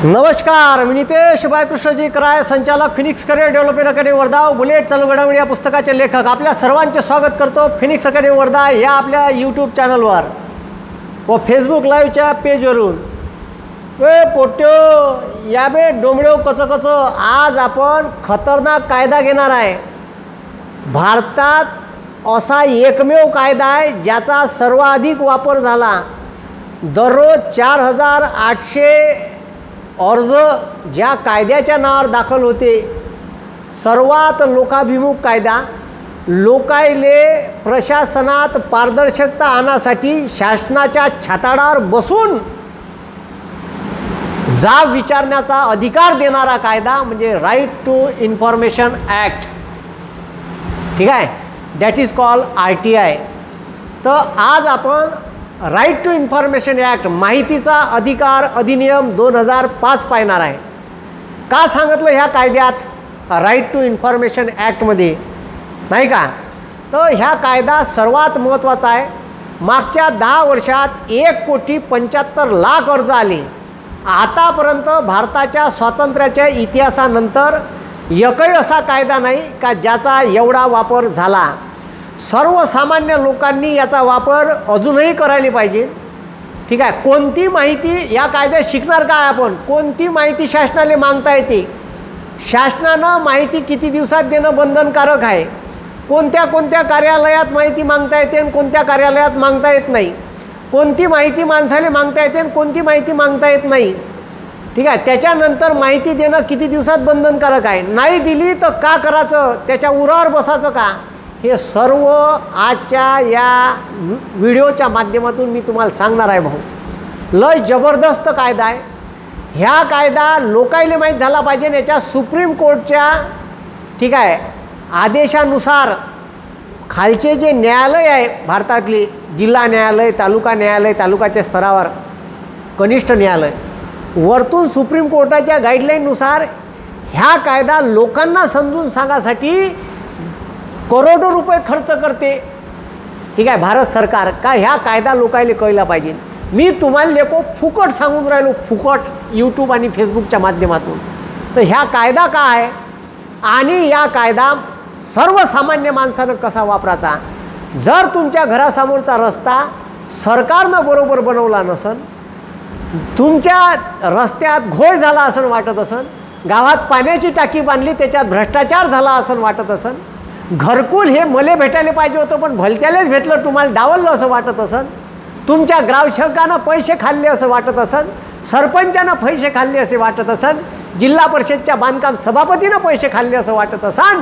नमस्कार, मी नितेश बाळकृष्णजी कराय, संचालक Phoenix career development academy Wardha, bullet चालू घडामोडी या पुस्तकाचे लेखक. आपल्या सर्वांचे स्वागत करतो फिनिक्स अकॅडमी वर्धा या आपल्या यूट्यूब चॅनलवर व फेसबुक लाईव्हच्या पेजवरून. पोट्यो याबे डोंबड्यो कच आज आपण खतरनाक कायदा घेणार आहे. भारतात असा एकमेव कायदा आहे ज्याचा सर्वाधिक वापर झाला. दररोज 4800 अर्ज ज्या कायद्याच्या नावावर दाखल होते. सर्वात लोकाभिमुख कायदा. लोकायले प्रशासनात पारदर्शकता आणण्यासाठी शासनाच्या छाताडावर बसून जाब विचारण्याचा अधिकार देणारा कायदा म्हणजे राईट टू इन्फॉर्मेशन ॲक्ट. ठीक आहे, दॅट इज कॉल्ड RTI. तर आज आपण राईट टू इन्फॉर्मेशन ॲक्ट माहितीचा अधिकार अधिनियम 2005 पाहणार आहे. का सांगितलं ह्या कायद्यात राईट टू इन्फॉर्मेशन ॲक्टमध्ये नाही का? तर ह्या कायदा सर्वात महत्त्वाचा आहे. मागच्या 10 वर्षात 1,75,00,000 अर्ज आले. आतापर्यंत भारताच्या स्वातंत्र्याच्या इतिहासानंतर एकही असा कायदा नाही का ज्याचा एवढा वापर झाला. सर्वसामान्य लोकांनी याचा वापर अजूनही करायला पाहिजे. ठीक आहे, कोणती माहिती या कायद्यात शिकणार काय आपण? कोणती माहिती शासनाला मागता येते? शासनानं माहिती किती दिवसात देणं बंधनकारक आहे. कोणत्या कोणत्या कार्यालयात माहिती मागता येते आणि कोणत्या कार्यालयात मागता येत नाही. कोणती माहिती माणसाला मागता येते आणि कोणती माहिती मागता येत नाही. ठीक आहे, त्याच्यानंतर माहिती देणं किती दिवसात बंधनकारक आहे. नाही दिली तर का करायचं? त्याच्या उरावर बसायचं का? हे सर्व आजच्या या व्हिडिओच्या माध्यमातून मी तुम्हाला सांगणार आहे. भाऊ, लय जबरदस्त कायदा आहे. ह्या कायदा लोकायले माहीत झाला पाहिजे. याच्या सुप्रीम कोर्टच्या ठीक आहे आदेशानुसार खालचे जे न्यायालय आहे भारतातली, जिल्हा न्यायालय, तालुका न्यायालय, तालुकाच्या स्तरावर कनिष्ठ न्यायालय, वरतून सुप्रीम कोर्टाच्या गाईडलाईननुसार ह्या कायदा लोकांना समजून सांगासाठी करोडो रुपये खर्च करते. ठीक आहे, भारत सरकार. का ह्या कायदा लोकायले कळला पाहिजे. मी तुम्हाला लेको फुकट सांगून राहिलो, फुकट यूट्यूब आणि फेसबुकच्या माध्यमातून. तर ह्या कायदा काय आहे आणि या कायदा सर्वसामान्य माणसानं कसा वापरायचा? जर तुमच्या घरासमोरचा रस्ता सरकारनं बरोबर बनवला नसेल, तुमच्या रस्त्यात घोळ झाला असं वाटत असेल, गावात पाण्याची टाकी बांधली त्याच्यात भ्रष्टाचार झाला असं वाटत असेल, घरकुल हे मले भेटायला पाहिजे होतं पण भलत्यालेच भेटलं, तुम्हाला डावललं असं वाटत असेल, तुमच्या ग्रामसेवकानं पैसे खाल्ले असं वाटत असेल, सरपंचानं पैसे खाल्ले असे वाटत असेल, जिल्हा परिषदच्या बांधकाम सभापतीनं पैसे खाल्ले असं वाटत असेल,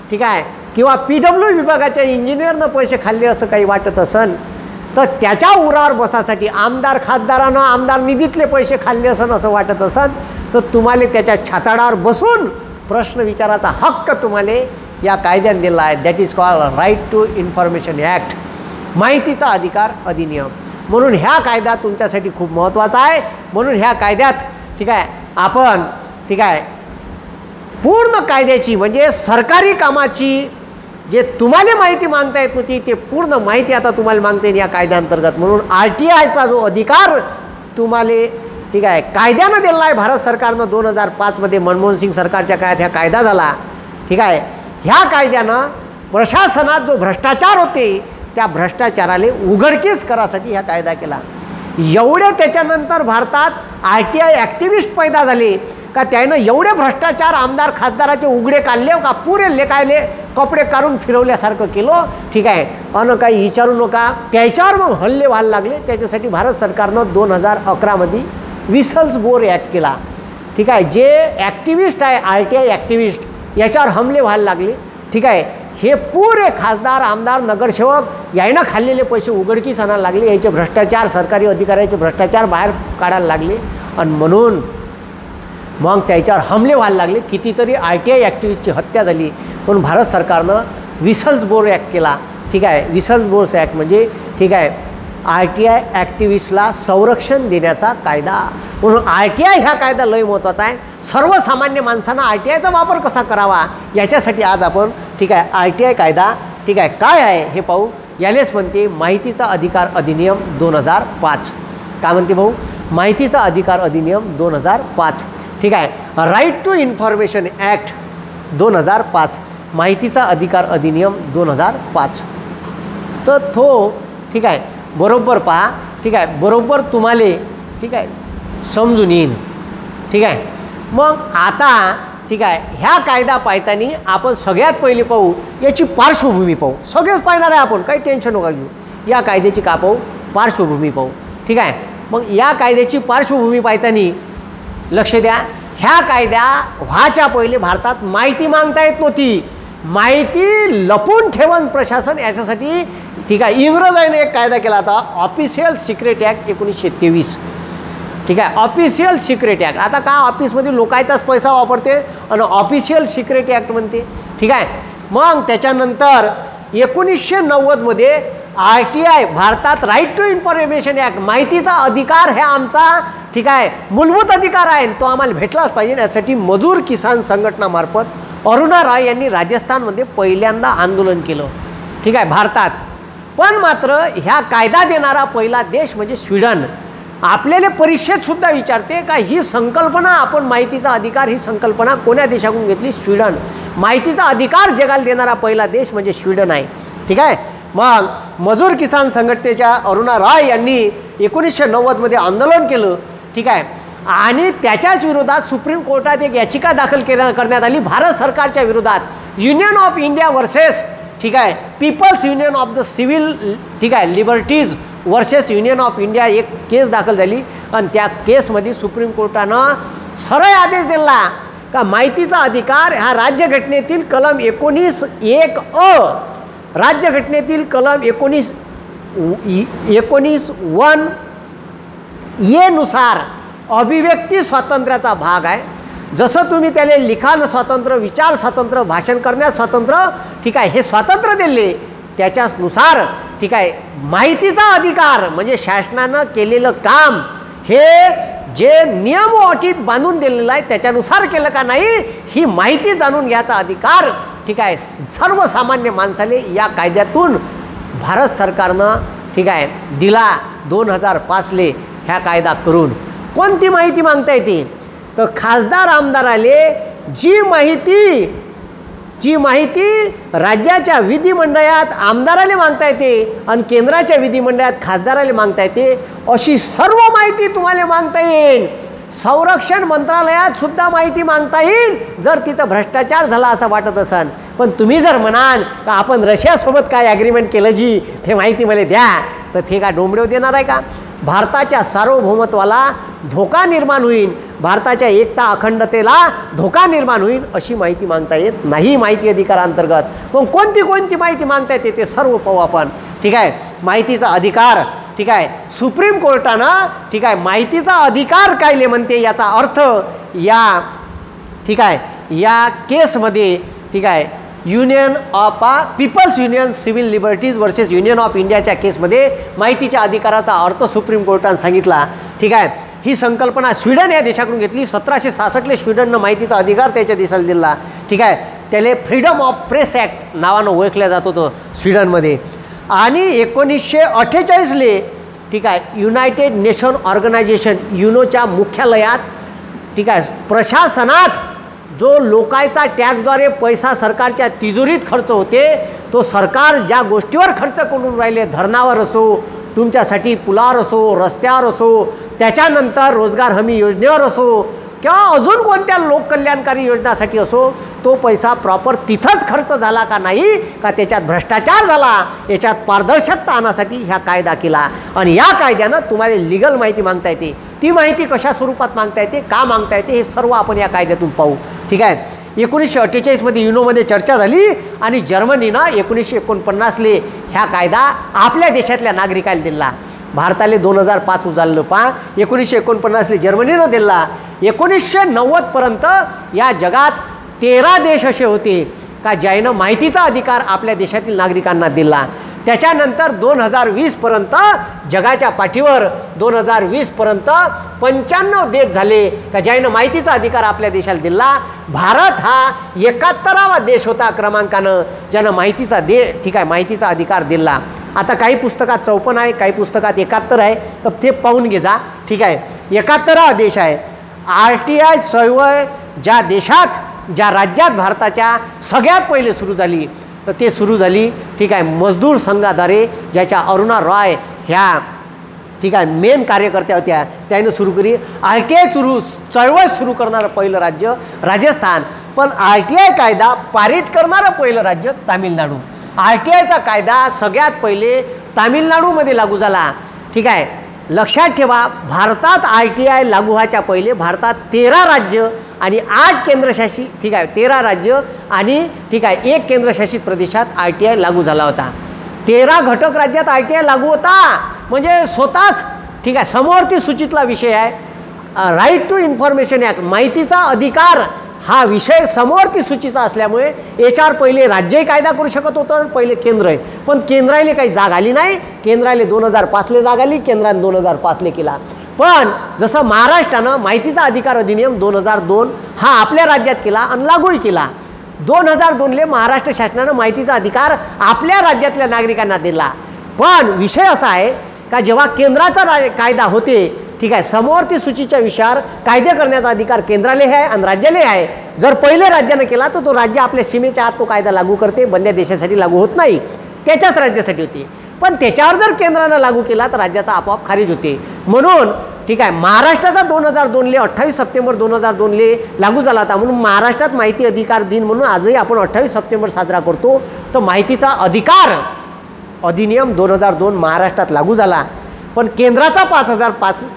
ठीक आहे, किंवा PW विभागाच्या इंजिनियरनं पैसे खाल्ले असं काही वाटत असेल, तर त्याच्या उरावर बसासाठी आमदार खासदारानं आमदार निधीतले पैसे खाल्ले असेल असं वाटत असेल, तर तुम्हाला त्याच्या छाताडावर बसून प्रश्न विचारायचा हक्क तुम्हाला या कायद्याने दिला आहे. That is called right to information act, माहितीचा अधिकार अधिनियम. म्हणून ह्या कायदा तुमच्यासाठी खूप महत्त्वाचा आहे. म्हणून ह्या कायद्यात ठीक आहे आपण ठीक आहे पूर्ण कायद्याची म्हणजे सरकारी कामाची जे तुम्हाला माहिती मागता येत नव्हती ते पूर्ण माहिती आता तुम्हाला मागता येईल या कायद्याअंतर्गत. म्हणून RTIचा जो अधिकार तुम्हाला ठीक आहे कायद्यानं दिला आहे भारत सरकारनं 2005 मध्ये मनमोहन सिंग सरकारच्या काळात ह्या कायदा झाला. ठीक आहे, ह्या कायद्यानं प्रशासनात जो भ्रष्टाचार होते त्या भ्रष्टाचाराला उघडकीस करासाठी हा कायदा केला. एवढे त्याच्यानंतर भारतात RTI ॲक्टिव्हिस्ट पैदा झाले का त्यानं एवढे भ्रष्टाचार आमदार खासदाराचे उघडे काढले का पुरे लेखायले कपडे काढून फिरवल्यासारखं केलं. ठीक आहे, अन काही विचारू नका. त्याच्यावर मग हल्ले व्हायला लागले. त्याच्यासाठी भारत सरकारनं 2011 मध्ये व्हिसल्सब्लोअर ॲक्ट केला. ठीक आहे, जे ॲक्टिव्हिस्ट आहे RTI ॲक्टिव्हिस्ट याच्यावर हमले व्हायला लागले. ठीक आहे, हे पुरे खासदार आमदार नगरसेवक यायनं खाल्लेले पैसे उघडकीस आणायला लागले. याचे भ्रष्टाचार सरकारी अधिकाऱ्याचे भ्रष्टाचार बाहेर काढायला लागले आणि म्हणून मग त्याच्यावर हमले व्हायला लागले. कितीतरी RTI ॲक्टिव्हिस्टची हत्या झाली. म्हणून भारत सरकारनं व्हिसल्सब्लोअर ॲक्ट केला. ठीक आहे, व्हिसल्सब्लोअर ॲक्ट म्हणजे ठीक आहे RTI ॲक्टिव्हिस्टला संरक्षण देण्याचा कायदा. म्हणून RTI ह्या कायदा लय महत्त्वाचा आहे. सर्वसामान्य माणसांना RTIचा वापर कसा करावा याच्यासाठी आज आपण ठीक आहे RTI कायदा ठीक आहे काय आहे हे पाहू. यालेच म्हणते माहितीचा अधिकार अधिनियम 2005. काय म्हणते भाऊ? माहितीचा अधिकार अधिनियम 2005. ठीक आहे. राईट टू इन्फॉर्मेशन ॲक्ट 2005, माहितीचा अधिकार अधिनियम 2005. तर तो ठीक आहे बरोबर पहा. ठीक आहे, बरोबर तुम्हाला ठीक आहे समजून येईन. ठीक आहे. मग आता ठीक आहे ह्या कायदा पाहताना आपण सगळ्यात पहिले पाहू याची पार्श्वभूमी पाहू. सगळेच पाहणार आहे आपण, काही टेन्शन नका घेऊ. या कायद्याची का पाहू, पार्श्वभूमी पाहू. ठीक आहे. मग या कायद्याची पार्श्वभूमी पाहताना लक्ष द्या, ह्या कायद्या व्हायच्या पहिले भारतात माहिती मागता येत नव्हती. माहिती लपून ठेवून प्रशासन याच्यासाठी ठीक आहे इंग्रजांनी एक कायदा केला होता, ऑफिशियल सिक्रेट ॲक्ट 1923. ठीक आहे, ऑफिशियल सिक्रेट ॲक्ट. आता का ऑफिसमध्ये लोकांचाच पैसा वापरते आणि ऑफिशियल सिक्रेट ॲक्ट म्हणते. ठीक आहे. मग त्याच्यानंतर 1990मध्ये RTI भारतात राईट टू इन्फॉर्मेशन ॲक्ट, माहितीचा अधिकार हे आमचा ठीक आहे मूलभूत अधिकार आहे, तो आम्हाला भेटलाच पाहिजे. यासाठी मजूर किसान संघटनामार्फत अरुणा रॉय यांनी राजस्थानमध्ये पहिल्यांदा आंदोलन केलं. ठीक आहे भारतात. पण मात्र ह्या कायदा देणारा पहिला देश म्हणजे स्वीडन. आपल्याला परीक्षेत सुद्धा विचारते का ही संकल्पना, आपण माहितीचा अधिकार ही संकल्पना कोण्या देशाकडून घेतली, स्वीडन. माहितीचा अधिकार जगाला देणारा पहिला देश म्हणजे स्वीडन आहे. ठीक आहे. मग मजूर किसान संघटनेच्या अरुणा रॉय यांनी 1990मध्ये आंदोलन केलं. ठीक आहे. आणि त्याच्याच विरोधात सुप्रीम कोर्टात एक याचिका दाखल करण्यात आली भारत सरकारच्या विरोधात, युनियन ऑफ इंडिया वर्सेस ठीक आहे people's union of the civil ठीक आहे liberties versus union of India एक केस दाखल झाली. आणि त्या केसमध्ये सुप्रीम कोर्टानं सरळ आदेश दिला का माहितीचा अधिकार हा राज्यघटनेतील कलम 19(1)(a), राज्यघटनेतील कलम 19(1)(a) नुसार अभिव्यक्ती स्वातंत्र्याचा भाग आहे. जसं तुम्ही त्याला लिखाण स्वातंत्र्य, विचार स्वातंत्र्य, भाषण करण्यास स्वातंत्र्य ठीक आहे हे स्वातंत्र्य दिले, त्याच्यानुसार ठीक आहे माहितीचा अधिकार म्हणजे शासनानं केलेलं काम हे जे नियम व अटीत बांधून दिलेलं आहे त्याच्यानुसार केलं का नाही ही माहिती जाणून घ्यायचा अधिकार ठीक आहे सर्वसामान्य माणसाले या कायद्यातून भारत सरकारनं ठीक आहे दिला 2005ले ह्या कायदा करून. कोणती माहिती मागता येते तर खासदार आमदाराले जी माहिती राज्याच्या विधिमंडळात आमदाराले मागता येते आणि केंद्राच्या विधिमंडळात खासदाराले मागता येते अशी सर्व माहिती तुम्हाला मागता येईल. संरक्षण मंत्रालयात सुद्धा माहिती मागता येईल जर तिथं भ्रष्टाचार झाला असं वाटत असेल. पण तुम्ही जर म्हणाल का आपण रशियासोबत काय ॲग्रीमेंट केलं जी ते माहिती मला द्या तर ते का डोंबडेव देणार आहे का. भारताच्या सार्वभौमत्वाला धोका निर्माण होईल, भारताच्या एकता अखंडतेला धोका निर्माण होईल अशी माहिती मागता येत नाही माहिती अधिकारांतर्गत. मग कोणती माहिती मागता येते ते सर्व पाहू आपण. ठीक आहे. माहितीचा अधिकार ठीक आहे सुप्रीम कोर्टानं ठीक आहे माहितीचा अधिकार कायले म्हणते याचा अर्थ या ठीक आहे या केसमध्ये ठीक आहे union of people's union civil liberties versus union of इंडियाच्या केसमध्ये माहितीच्या अधिकाराचा अर्थ सुप्रीम कोर्टानं सांगितला. ठीक आहे. ही संकल्पना स्वीडन या देशाकडून घेतली. 1766 स्वीडननं माहितीचा अधिकार त्याच्या देशाला दिला. ठीक आहे. त्याला फ्रीडम ऑफ प्रेस ॲक्ट नावानं ओळखलं जात होतं स्वीडनमध्ये. आणि 1948ले ठीक आहे युनायटेड नेशन ऑर्गनायझेशन युनोच्या मुख्यालयात ठीक आहे प्रशासनात जो लोकांचा टॅक्सद्वारे पैसा सरकारच्या तिजोरीत खर्च होते तो सरकार ज्या गोष्टीवर खर्च करून राहिले, धरणावर असो, तुमच्यासाठी पुलावर असो, रस्त्यावर असो, त्याच्यानंतर रोजगार हमी योजनेवर असो किंवा अजून कोणत्या लोककल्याणकारी योजनासाठी असो, तो पैसा प्रॉपर तिथंच खर्च झाला का नाही का त्याच्यात भ्रष्टाचार झाला याच्यात पारदर्शकता आणण्यासाठी ह्या कायदा केला. आणि या कायद्यानं तुम्हाला लिगल माहिती मागता येते. ती माहिती कशा स्वरूपात मागता येते, का मागता येते हे सर्व आपण या कायद्यातून पाहू. ठीक आहे. 1948मध्ये युनोमध्ये चर्चा झाली आणि जर्मनीनं 1949ले ह्या कायदा आपल्या देशातल्या नागरिकाला दिला. भारताला 2005 उजाळलं पहा. 1949ले जर्मनीनं दिला. 1990पर्यंत या जगात 13 देश असे होते का ज्यानं माहितीचा अधिकार आपल्या देशातील नागरिकांना दिला. त्याच्यानंतर 2020पर्यंत जगाच्या पाठीवर 2020पर्यंत 95 देश झाले का ज्यानं माहितीचा अधिकार आपल्या देशाला दिला. भारत हा 71वा देश होता क्रमांकानं ज्यानं माहितीचा माहितीचा अधिकार दिला. आता काही पुस्तकात 54 आहे, काही पुस्तकात 71 आहे, तर ते पाहून घे जा. ठीक आहे. 71 देश आहे. RTI चळवळ ज्या देशात ज्या राज्यात भारताच्या सगळ्यात पहिले सुरू झाली तर ते सुरू झाली ठीक आहे मजदूर संघाद्वारे, ज्याच्या अरुणा रॉय ह्या ठीक आहे मेन कार्यकर्त्या होत्या, त्याने सुरू केली. RTI चळवळ सुरू करणारं पहिलं राज्य राजस्थान, पण RTI कायदा पारित करणारं पहिलं राज्य तामिळनाडू. RTIचा कायदा सगळ्यात पहिले तामिळनाडूमध्ये लागू झाला. ठीक आहे. लक्षात ठेवा, भारतात RTI लागू व्हायच्या पहिले भारतात 13 राज्य आणि 8 केंद्रशासित ठीक आहे 13 राज्य आणि ठीक आहे 1 केंद्रशासित प्रदेशात RTI लागू झाला होता. 13 घटक राज्यात RTI लागू होता. म्हणजे स्वतःच ठीक आहे समवर्ती सूचीतला विषय आहे. राईट टू इन्फॉर्मेशन ॲक्ट, माहितीचा अधिकार हा विषय समवर्ती सूचीचा असल्यामुळे याच्यावर पहिले राज्यही कायदा करू शकत होतं, पहिले केंद्र आहे. पण केंद्राला काही जाग आली नाही. केंद्राला 2005 जाग आली, केंद्राने 2005 केला. पण जसं महाराष्ट्रानं माहितीचा अधिकार अधिनियम 2002 हा आपल्या राज्यात केला आणि लागूही केला. 2002 महाराष्ट्र शासनानं माहितीचा अधिकार आपल्या राज्यातल्या नागरिकांना दिला. पण विषय असा आहे का जेव्हा केंद्राचा कायदा होते ठीक आहे समवर्ती सूचीच्या विषयावर कायदे करण्याचा अधिकार केंद्राला आहे आणि राज्याला आहे. जर पहिले राज्यानं केला तर तो राज्य आपल्या सीमेच्या आत तो कायदा लागू करते, बंद्या देशासाठी लागू होत नाही, त्याच्याच राज्यासाठी होते. पण त्याच्यावर जर केंद्रानं लागू केला तर राज्याचा आपोआप खारिज होते. म्हणून ठीक आहे महाराष्ट्राचा 2002 28 सप्टेंबर 2002 लागू झाला होता. म्हणून महाराष्ट्रात माहिती अधिकार दिन म्हणून आजही आपण 28 सप्टेंबर साजरा करतो. तर माहितीचा अधिकार अधिनियम 2002 महाराष्ट्रात लागू झाला. पण केंद्राचा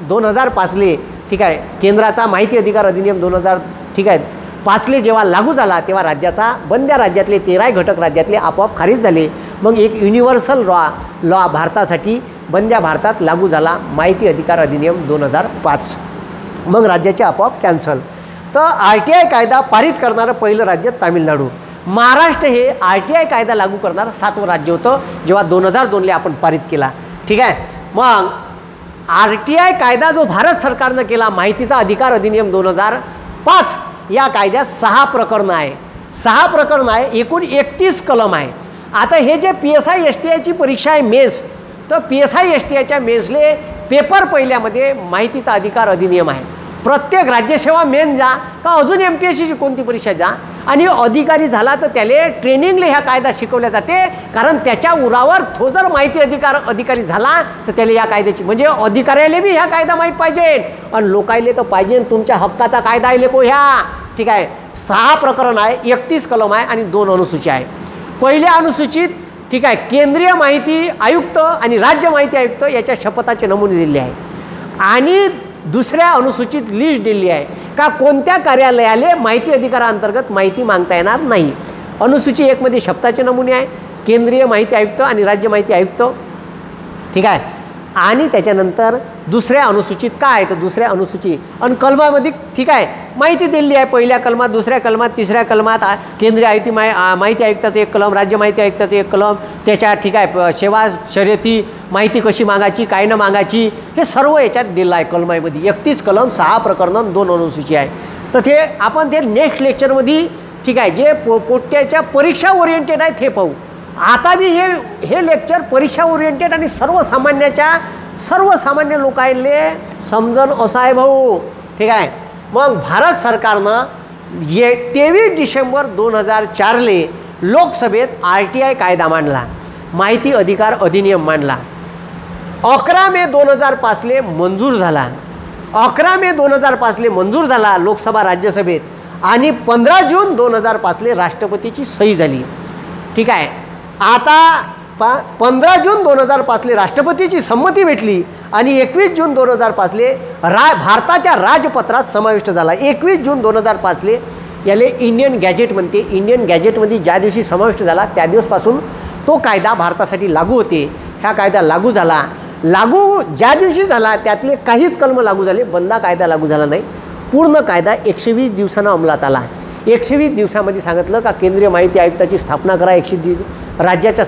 2005 ठीक आहे केंद्राचा माहिती अधिकार अधिनियम 2000 ठीक आहे 5 जेव्हा लागू झाला तेव्हा राज्याचा बंद्या राज्यातले 13 घटक राज्यातले आपोआप खारिज झाले. मग एक युनिव्हर्सल लॉ भारतासाठी बंद्या भारतात लागू झाला, माहिती अधिकार अधिनियम 2005. मग राज्याचे आपोआप कॅन्सल. तर RTI कायदा पारित करणारं पहिलं राज्य तामिळनाडू. महाराष्ट्र हे RTI कायदा लागू करणारं 7वं राज्य होतं जेव्हा 2002 आपण पारित केला. ठीक आहे. मग RTI कायदा जो भारत सरकारनं केला माहितीचा अधिकार अधिनियम 2005 या कायद्यात 6 प्रकरणं आहे. 6 प्रकरणं आहे, एकूण 31 कलम आहे. आता हे जे PSI STIची परीक्षा आहे मेन्स, तर PSI STIच्या मेन्सले पेपर पहिल्यामध्ये माहितीचा अधिकार अधिनियम आहे. प्रत्येक राज्यसेवा मेन जा का अजून MPSCची कोणती परीक्षा जा आणि अधिकारी झाला तर त्याला ट्रेनिंगला ह्या कायदा शिकवल्या जाते. कारण त्याच्या उरावर तो जर माहिती अधिकारी झाला तर त्याला या कायद्याची म्हणजे अधिकाऱ्याला बी ह्या कायदा माहीत पाहिजे आणि लोकायले तर पाहिजे तुमच्या हक्काचा कायदा आहे लेको ह्या. ठीक आहे. 6 प्रकरण आहे, 31 कलम आहे आणि 2 अनुसूची आहे. पहिल्या अनुसूचित ठीक आहे केंद्रीय माहिती आयुक्त आणि राज्य माहिती आयुक्त याच्या शपथाचे नमुने दिले आहे. आणि दुसऱ्या अनुसूचित लिस्ट दिली आहे का कोणत्या कार्यालयाला माहिती अधिकारांतर्गत माहिती मागता येणार नाही. अनुसूची 1 मध्ये शपथाचे नमुने आहे, केंद्रीय माहिती आयुक्त आणि राज्य माहिती आयुक्त. ठीक आहे. आणि त्याच्यानंतर दुसऱ्या अनुसूचित काय आहे तर दुसऱ्या अनुसूची आणि कलमामध्ये ठीक आहे माहिती दिली आहे. पहिल्या कलमात, दुसऱ्या कलमात, तिसऱ्या कलमात केंद्रीय माहिती आयुक्ताचं 1 कलम, राज्य माहिती आयुक्ताचं 1 कलम, त्याच्या ठीक आहे सेवा शर्यती माहिती कशी मागायची काय न मागायची हे सर्व याच्यात दिलं आहे कलमामध्ये. 31 कलम 6 प्रकरणं 2 अनुसूची आहे. तर ते आपण ते नेक्स्ट लेक्चरमध्ये ठीक आहे जे पोट्याच्या परीक्षा ओरिएंटेड आहे ते पाहू. आता बी हे लेक्चर परीक्षा ओरिएंटेड आणि सर्वसामान्य लोकांले समजन असं आहे भाऊ. ठीक आहे. मग भारत सरकारनं 23 डिसेंबर 2004 लोकसभेत RTI कायदा मांडला, माहिती अधिकार अधिनियम मांडला. 11 मे 2005 मंजूर झाला. 11 मे 2005 मंजूर झाला लोकसभा राज्यसभेत आणि 15 जून 2005 राष्ट्रपतीची सही झाली. ठीक आहे. आता 15 जून 2005 राष्ट्रपतीची संमती भेटली आणि 21 जून 2005 भारताच्या राजपत्रात समाविष्ट झाला. 21 जून 2005 याले इंडियन गॅजेट म्हणते. इंडियन गॅजेटमध्ये ज्या दिवशी समाविष्ट झाला त्या दिवसपासून तो कायदा भारतासाठी लागू होते. ह्या कायदा लागू झाला. लागू ज्या दिवशी झाला त्यातले काहीच कलम लागू झाले, बंदा कायदा लागू झाला नाही. पूर्ण कायदा 120 दिवसांना अंमलात आला. 120 दिवसामध्ये सांगितलं का केंद्रीय माहिती आयुक्ताची स्थापना करा. 120 राज्याच्या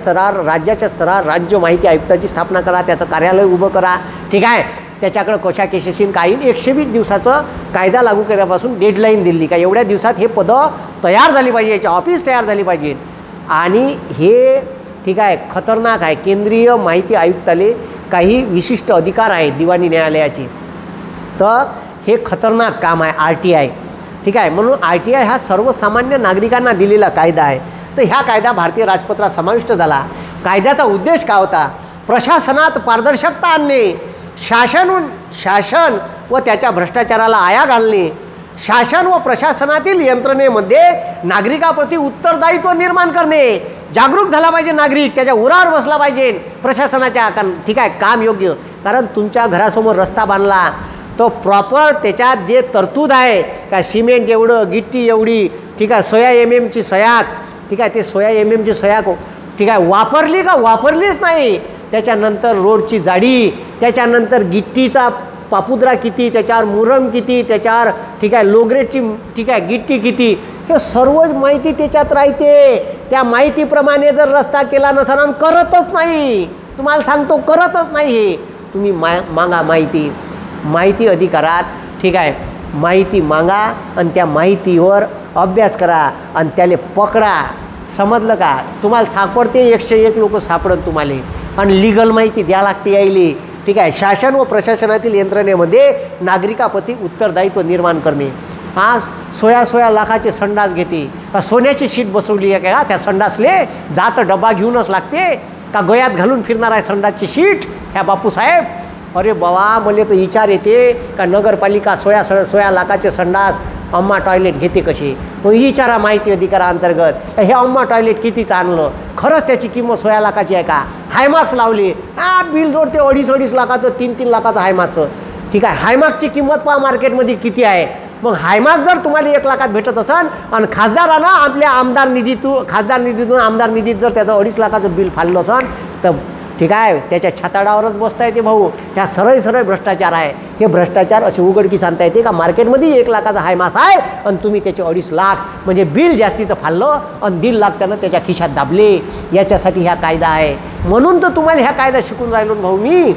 स्तरावर राज्य माहिती आयुक्ताची स्थापना करा, त्याचं कार्यालय उभं करा. ठीक आहे. त्याच्याकडे कशा केसेसीन काही 120 दिवसाचं कायदा लागू केल्यापासून डेडलाईन दिली का एवढ्या दिवसात हे पदं तयार झाली पाहिजे, याची ऑफिस तयार झाली पाहिजे. आणि हे ठीक आहे खतरनाक आहे. केंद्रीय माहिती आयुक्ताले काही विशिष्ट अधिकार आहेत दिवाणी न्यायालयाचे, तर हे खतरनाक काम आहे RTI. ठीक आहे, म्हणून RTI हा सर्वसामान्य नागरिकांना दिलेला कायदा आहे. तर ह्या कायदा भारतीय राजपत्रात समाविष्ट झाला. कायद्याचा उद्देश काय होता? प्रशासनात पारदर्शकता आणणे, शासन व त्याच्या भ्रष्टाचाराला आळा घालणे, शासन व प्रशासनातील यंत्रणेमध्ये नागरिकाप्रती उत्तरदायित्व निर्माण करणे. जागरूक झाला पाहिजे नागरिक, त्याच्या उरावर बसला पाहिजे प्रशासनाच्या. ठीक आहे, काम योग्य. कारण तुमच्या घरासमोर रस्ता बांधला तो प्रॉपर त्याच्यात जे तरतूद आहे का सिमेंट एवढं, गिट्टी एवढी, ठीक आहे 16 mm ची सयाक, ठीक आहे ते 16 mm ची सयाक ठीक आहे वापरली का वापरलीच नाही. त्याच्यानंतर रोडची जाडी, त्याच्यानंतर गिट्टीचा पापुद्रा किती, त्याच्यावर मुरम किती, त्याच्यावर ठीक आहे लोग्रेटची ठीक आहे गिट्टी किती, हे सर्वच माहिती त्याच्यात राहते. त्या माहितीप्रमाणे जर रस्ता केला नसेल करतच नाही, तुम्हाला सांगतो करतच नाही. हे तुम्ही मागा माहिती अधिकारात ठीक आहे माहिती मागा आणि त्या माहितीवर अभ्यास करा आणि त्याला पकडा. समजलं का? तुम्हाला सापडते 101 लोक सापडत तुम्हाला. आणि लीगल माहिती द्या लागते यायली. ठीक आहे, शासन व प्रशासनातील यंत्रणेमध्ये नागरिकाप्रती उत्तरदायित्व निर्माण करणे. हा 16 लाखाचे संडास घेते का सोन्याची शीट बसवली आहे का? त्या संडासले जात डबा घेऊनच लागते का गयात घालून फिरणार आहे संडासची शीट ह्या बापूसाहेब? अरे बाबा मला तर विचार येते का नगरपालिका 16 लाखाचे संडास अम्मा टॉयलेट घेते कशी? मग विचारा माहिती अधिकाराअंतर्गत हे अम्मा टॉयलेट कितीचं आणलं, खरंच त्याची किंमत 16 लाखाची आहे का? हायमार्क्स लावली, बिल जोडते 2.5 लाखाचं 3 लाखाचं हायमार्क्सचं. ठीक आहे, हायमार्क्सची किंमत पहा मार्केटमध्ये किती आहे. मग हायमार्क्स जर तुम्हाला 1 लाखात भेटत असेल आणि खासदारानं आपल्या आमदार निधीतून आमदार निधीत जर त्याचं 2.5 लाखाचं बिल फाडलं असेल तर ठीक आहे त्याच्या छाताडावरच बसता येते भाऊ. ह्या सरळ भ्रष्टाचार आहे. हे भ्रष्टाचार असे उघडकीस आणता येते का मार्केटमध्ये 1 लाखाचा हायमास आहे आणि तुम्ही त्याचे 2.5 लाख म्हणजे बिल जास्तीचं फाडलं आणि 1.5 लाख त्यानं त्याच्या खिशात दाबले. याच्यासाठी ह्या कायदा आहे. म्हणून तर तुम्हाला ह्या कायदा शिकून राहिलो भाऊ मी.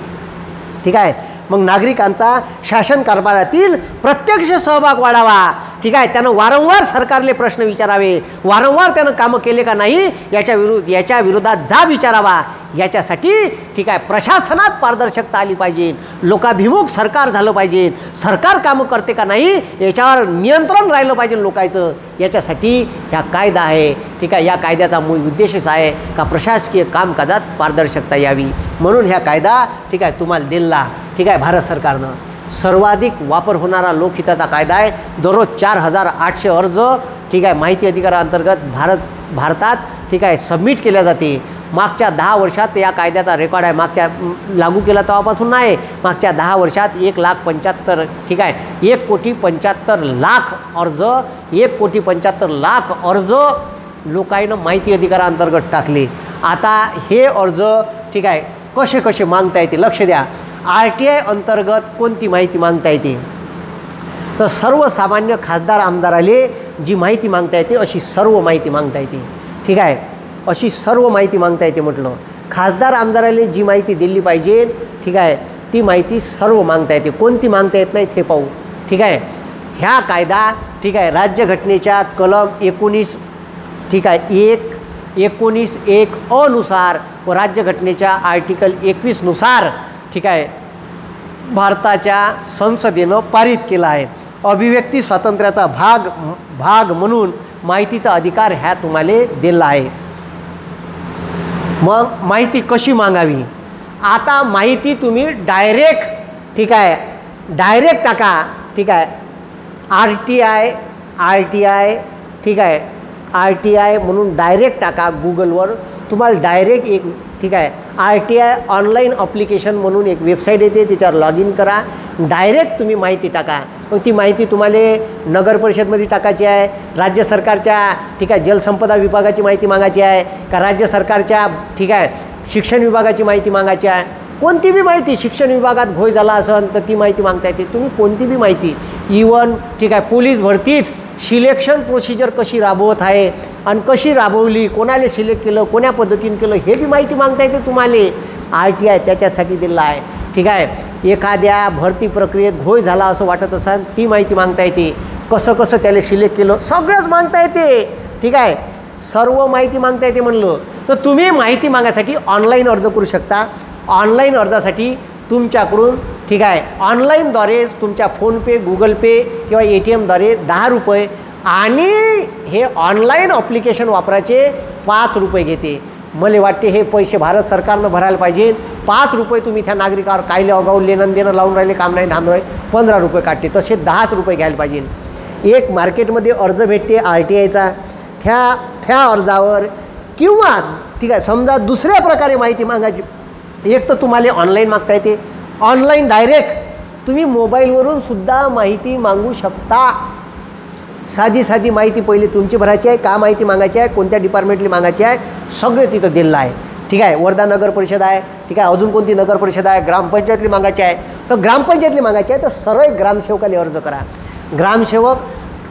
ठीक आहे, मग नागरिकांचा शासन कारभारातील प्रत्यक्ष सहभाग वाढावा. ठीक आहे, त्यानं वारंवार सरकारले प्रश्न विचारावे, वारंवार त्यानं कामं केले का नाही याच्या विरोधात जाब विचारावा. याच्यासाठी ठीक आहे प्रशासनात पारदर्शकता आली पाहिजे, लोकाभिमुख सरकार झालं पाहिजे, सरकार कामं करते का नाही याच्यावर नियंत्रण राहिलं पाहिजे लोकांचं. याच्यासाठी ह्या कायदा आहे. ठीक आहे, या कायद्याचा मूळ उद्देशच आहे का प्रशासकीय कामकाजात पारदर्शकता यावी. म्हणून ह्या कायदा ठीक आहे तुम्हाला दिला. ठीक आहे, भारत सरकारनं सर्वाधिक वापर होणारा लोकहिताचा कायदा आहे. दररोज 4800 अर्ज ठीक आहे माहिती अधिकाराअंतर्गत भारतात ठीक आहे सबमिट केल्या जाते. मागच्या 10 वर्षात या कायद्याचा रेकॉर्ड आहे. मागच्या लागू केला तेव्हापासून नाही, मागच्या 10 वर्षात 1,75,000 ठीक आहे 1,75,00,000 अर्ज 1,75,00,000 अर्ज लोकांना माहिती अधिकाराअंतर्गत टाकले. आता हे अर्ज ठीक आहे कसे कसे मागता येते लक्ष द्या. RTI अंतर्गत कोणती माहिती मागता येते तर सर्वसामान्य खासदार आमदाराले जी माहिती मागता येते अशी सर्व माहिती मागता येते. ठीक आहे, अशी सर्व माहिती मागता येते म्हटलं. खासदार आमदाराले जी माहिती दिली पाहिजे ठीक आहे ती माहिती सर्व मागता येते. कोणती मागता येत नाही ते पाहू. ठीक आहे, ह्या कायदा ठीक आहे राज्यघटनेच्या कलम 19 ठीक आहे 19(1) अनुसार व राज्यघटनेच्या आर्टिकल 21 नुसार ठीक आहे भारताच्या संसदेनं पारित केला आहे. अभिव्यक्ती स्वातंत्र्याचा भाग म्हणून माहितीचा अधिकार ह्या तुम्हाला दिला आहे. मग माहिती कशी मागावी? आता माहिती तुम्ही डायरेक्ट ठीक आहे डायरेक्ट टाका. ठीक आहे RTI ठीक आहे RTI म्हणून डायरेक्ट टाका गुगलवर. तुम्हाला डायरेक्ट एक ठीक आहे RTI ऑनलाईन ॲप्लिकेशन म्हणून एक वेबसाईट येते, त्याच्यावर लॉग इन करा. डायरेक्ट तुम्ही माहिती टाका. मग ती माहिती तुम्हाला नगर परिषदमध्ये टाकायची आहे, राज्य सरकारच्या ठीक आहे जलसंपदा विभागाची माहिती मागायची आहे का राज्य सरकारच्या ठीक आहे शिक्षण विभागाची माहिती मागायची आहे. कोणती बी माहिती शिक्षण विभागात घोळ झाला असेल तर ती माहिती मागता येते. तुम्ही कोणती बी माहिती इवन ठीक आहे पोलीस भरतीत सिलेक्शन प्रोसिजर कशी राबवत आहे आणि कशी राबवली, कोणाला सिलेक्ट केलं, कोण्या पद्धतीने केलं हे बी माहिती मागता येते तुम्हाला. RTI त्याच्यासाठी दिला आहे. ठीक आहे, एखाद्या भरती प्रक्रियेत घोळ झाला असं वाटत असेल ती माहिती मागता येते. कसं त्याला सिलेक्ट केलं सगळंच मागता येते. ठीक आहे, सर्व माहिती मागता येते म्हणलं. तर तुम्ही माहिती मागायसाठी ऑनलाईन अर्ज करू शकता. ऑनलाईन अर्जासाठी तुमच्याकडून ठीक आहे ऑनलाईनद्वारे तुमच्या फोनपे, गुगल पे किंवा ATMद्वारे 10 रुपये आणि हे ऑनलाईन ॲप्लिकेशन वापरायचे 5 रुपये घेते. मला वाटते हे पैसे भारत सरकारनं भरायला पाहिजे. 5 रुपये तुम्ही त्या नागरिकावर कायले अगाऊ लेणं देणं लावून राहिले, काम नाही धाम राहिले, 15 रुपये काढते. तसे 10 रुपये घ्यायला पाहिजे. एक मार्केटमध्ये अर्ज भेटते RTIचा, त्या अर्जावर किंवा ठीक आहे समजा दुसऱ्या प्रकारे माहिती मागायची. एक तर तुम्हाला ऑनलाईन मागता येते, ऑनलाईन डायरेक्ट तुम्ही मोबाईलवरून सुद्धा माहिती मागू शकता. साधी माहिती पहिले तुमची भरायची आहे, का माहिती मागायची आहे, कोणत्या डिपार्टमेंटली मागायची आहे, सगळे तिथं दिलेलं आहे. ठीक आहे वर्धा नगर परिषद आहे, ठीक आहे अजून कोणती नगर परिषद आहे, ग्रामपंचायतली मागायची आहे. तर ग्रामपंचायतली मागायची आहे तर सरळ ग्रामसेवकाला अर्ज करा. ग्रामसेवक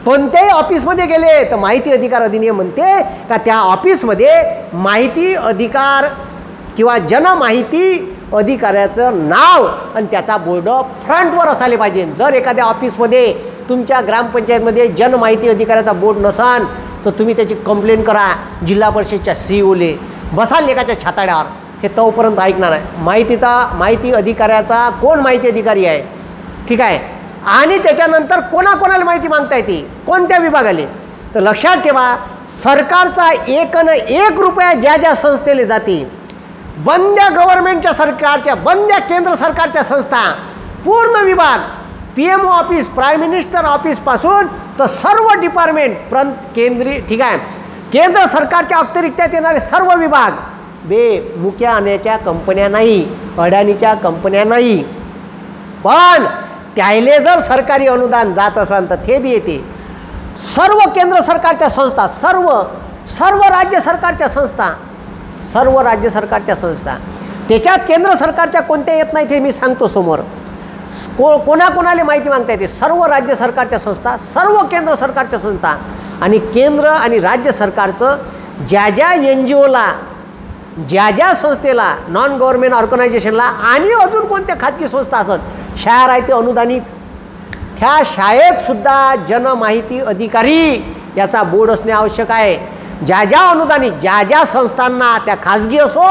कोणत्याही ऑफिसमध्ये गेले तर माहिती अधिकार अधिनियम म्हणते का त्या ऑफिसमध्ये माहिती अधिकार किंवा जनमाहिती अधिकाऱ्याचं नाव आणि त्याचा बोर्ड फ्रंटवर असायला पाहिजे. जर एखाद्या ऑफिसमध्ये तुमच्या ग्रामपंचायतमध्ये जनमाहिती अधिकाऱ्याचा बोर्ड नसाल तर तुम्ही त्याची कंप्लेंट करा जिल्हा परिषदच्या CEOले. बसाल लेखाच्या छाताड्यावर, ते तोपर्यंत ऐकणार आहे. माहिती अधिकाऱ्याचा कोण माहिती अधिकारी आहे, ठीक आहे, आणि त्याच्यानंतर कोणाकोणाला माहिती मागता येते, कोणत्या विभागाले. तर लक्षात ठेवा सरकारचा 1 रुपया ज्या संस्थेला जाते, बंद्या गव्हर्नमेंटच्या सरकारच्या, बंद्या केंद्र सरकारच्या संस्था, पूर्ण विभाग, PMO ऑफिस, प्राईम मिनिस्टर ऑफिसपासून तर सर्व डिपार्टमेंट केंद्रीय ठीक आहे केंद्र सरकारच्या अखत्यारीत येणारे सर्व विभाग मुख्य आणण्याच्या कंपन्या नाही, अडाणीच्या कंपन्या नाही. पण त्याले जर सरकारी अनुदान जात असेल तर ते बी येते. सर्व केंद्र सरकारच्या संस्था, सर्व राज्य सरकारच्या संस्था, त्याच्यात केंद्र सरकारच्या कोणत्या येत नाही ते मी सांगतो समोर. कोणाकोणाला माहिती मागता येते, सर्व राज्य सरकारच्या संस्था, सर्व केंद्र सरकारच्या संस्था आणि केंद्र आणि राज्य सरकारचं ज्या NGOला, ज्या संस्थेला, नॉन गव्हर्नमेंट ऑर्गनायझेशनला आणि अजून कोणत्या खाजगी संस्था असत शाळा आहे ते अनुदानित, त्या शाळेत सुद्धा जनमाहिती अधिकारी याचा बोर्ड असणे आवश्यक आहे. ज्या अनुदानित ज्या संस्थांना, त्या खाजगी असो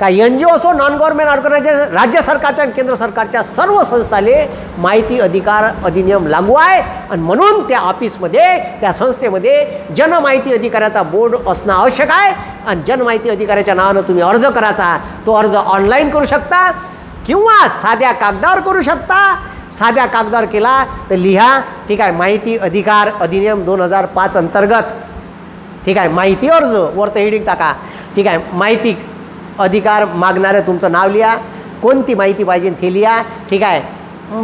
का NGO असो, नॉन गव्हर्नमेंट ऑर्गनायझेशन, राज्य सरकारच्या आणि केंद्र सरकारच्या सर्व संस्थाले माहिती अधिकार अधिनियम लागू आहे. आणि म्हणून त्या ऑफिसमध्ये, त्या संस्थेमध्ये जनमाहिती अधिकाऱ्याचा बोर्ड असणं आवश्यक आहे. आणि जनमाहिती अधिकाऱ्याच्या नावानं तुम्ही अर्ज करायचा. तो अर्ज ऑनलाईन करू शकता किंवा साध्या कागदावर करू शकता. साध्या कागदावर केला तर लिहा, ठीक आहे, माहिती अधिकार अधिनियम 2005 अंतर्गत, ठीक आहे, माहिती अर्ज वरतं हेडिंग टाका, ठीक आहे, माहिती अधिकार मागणारे तुमचं नाव लिहा, कोणती माहिती पाहिजे ते लिहा, ठीक आहे.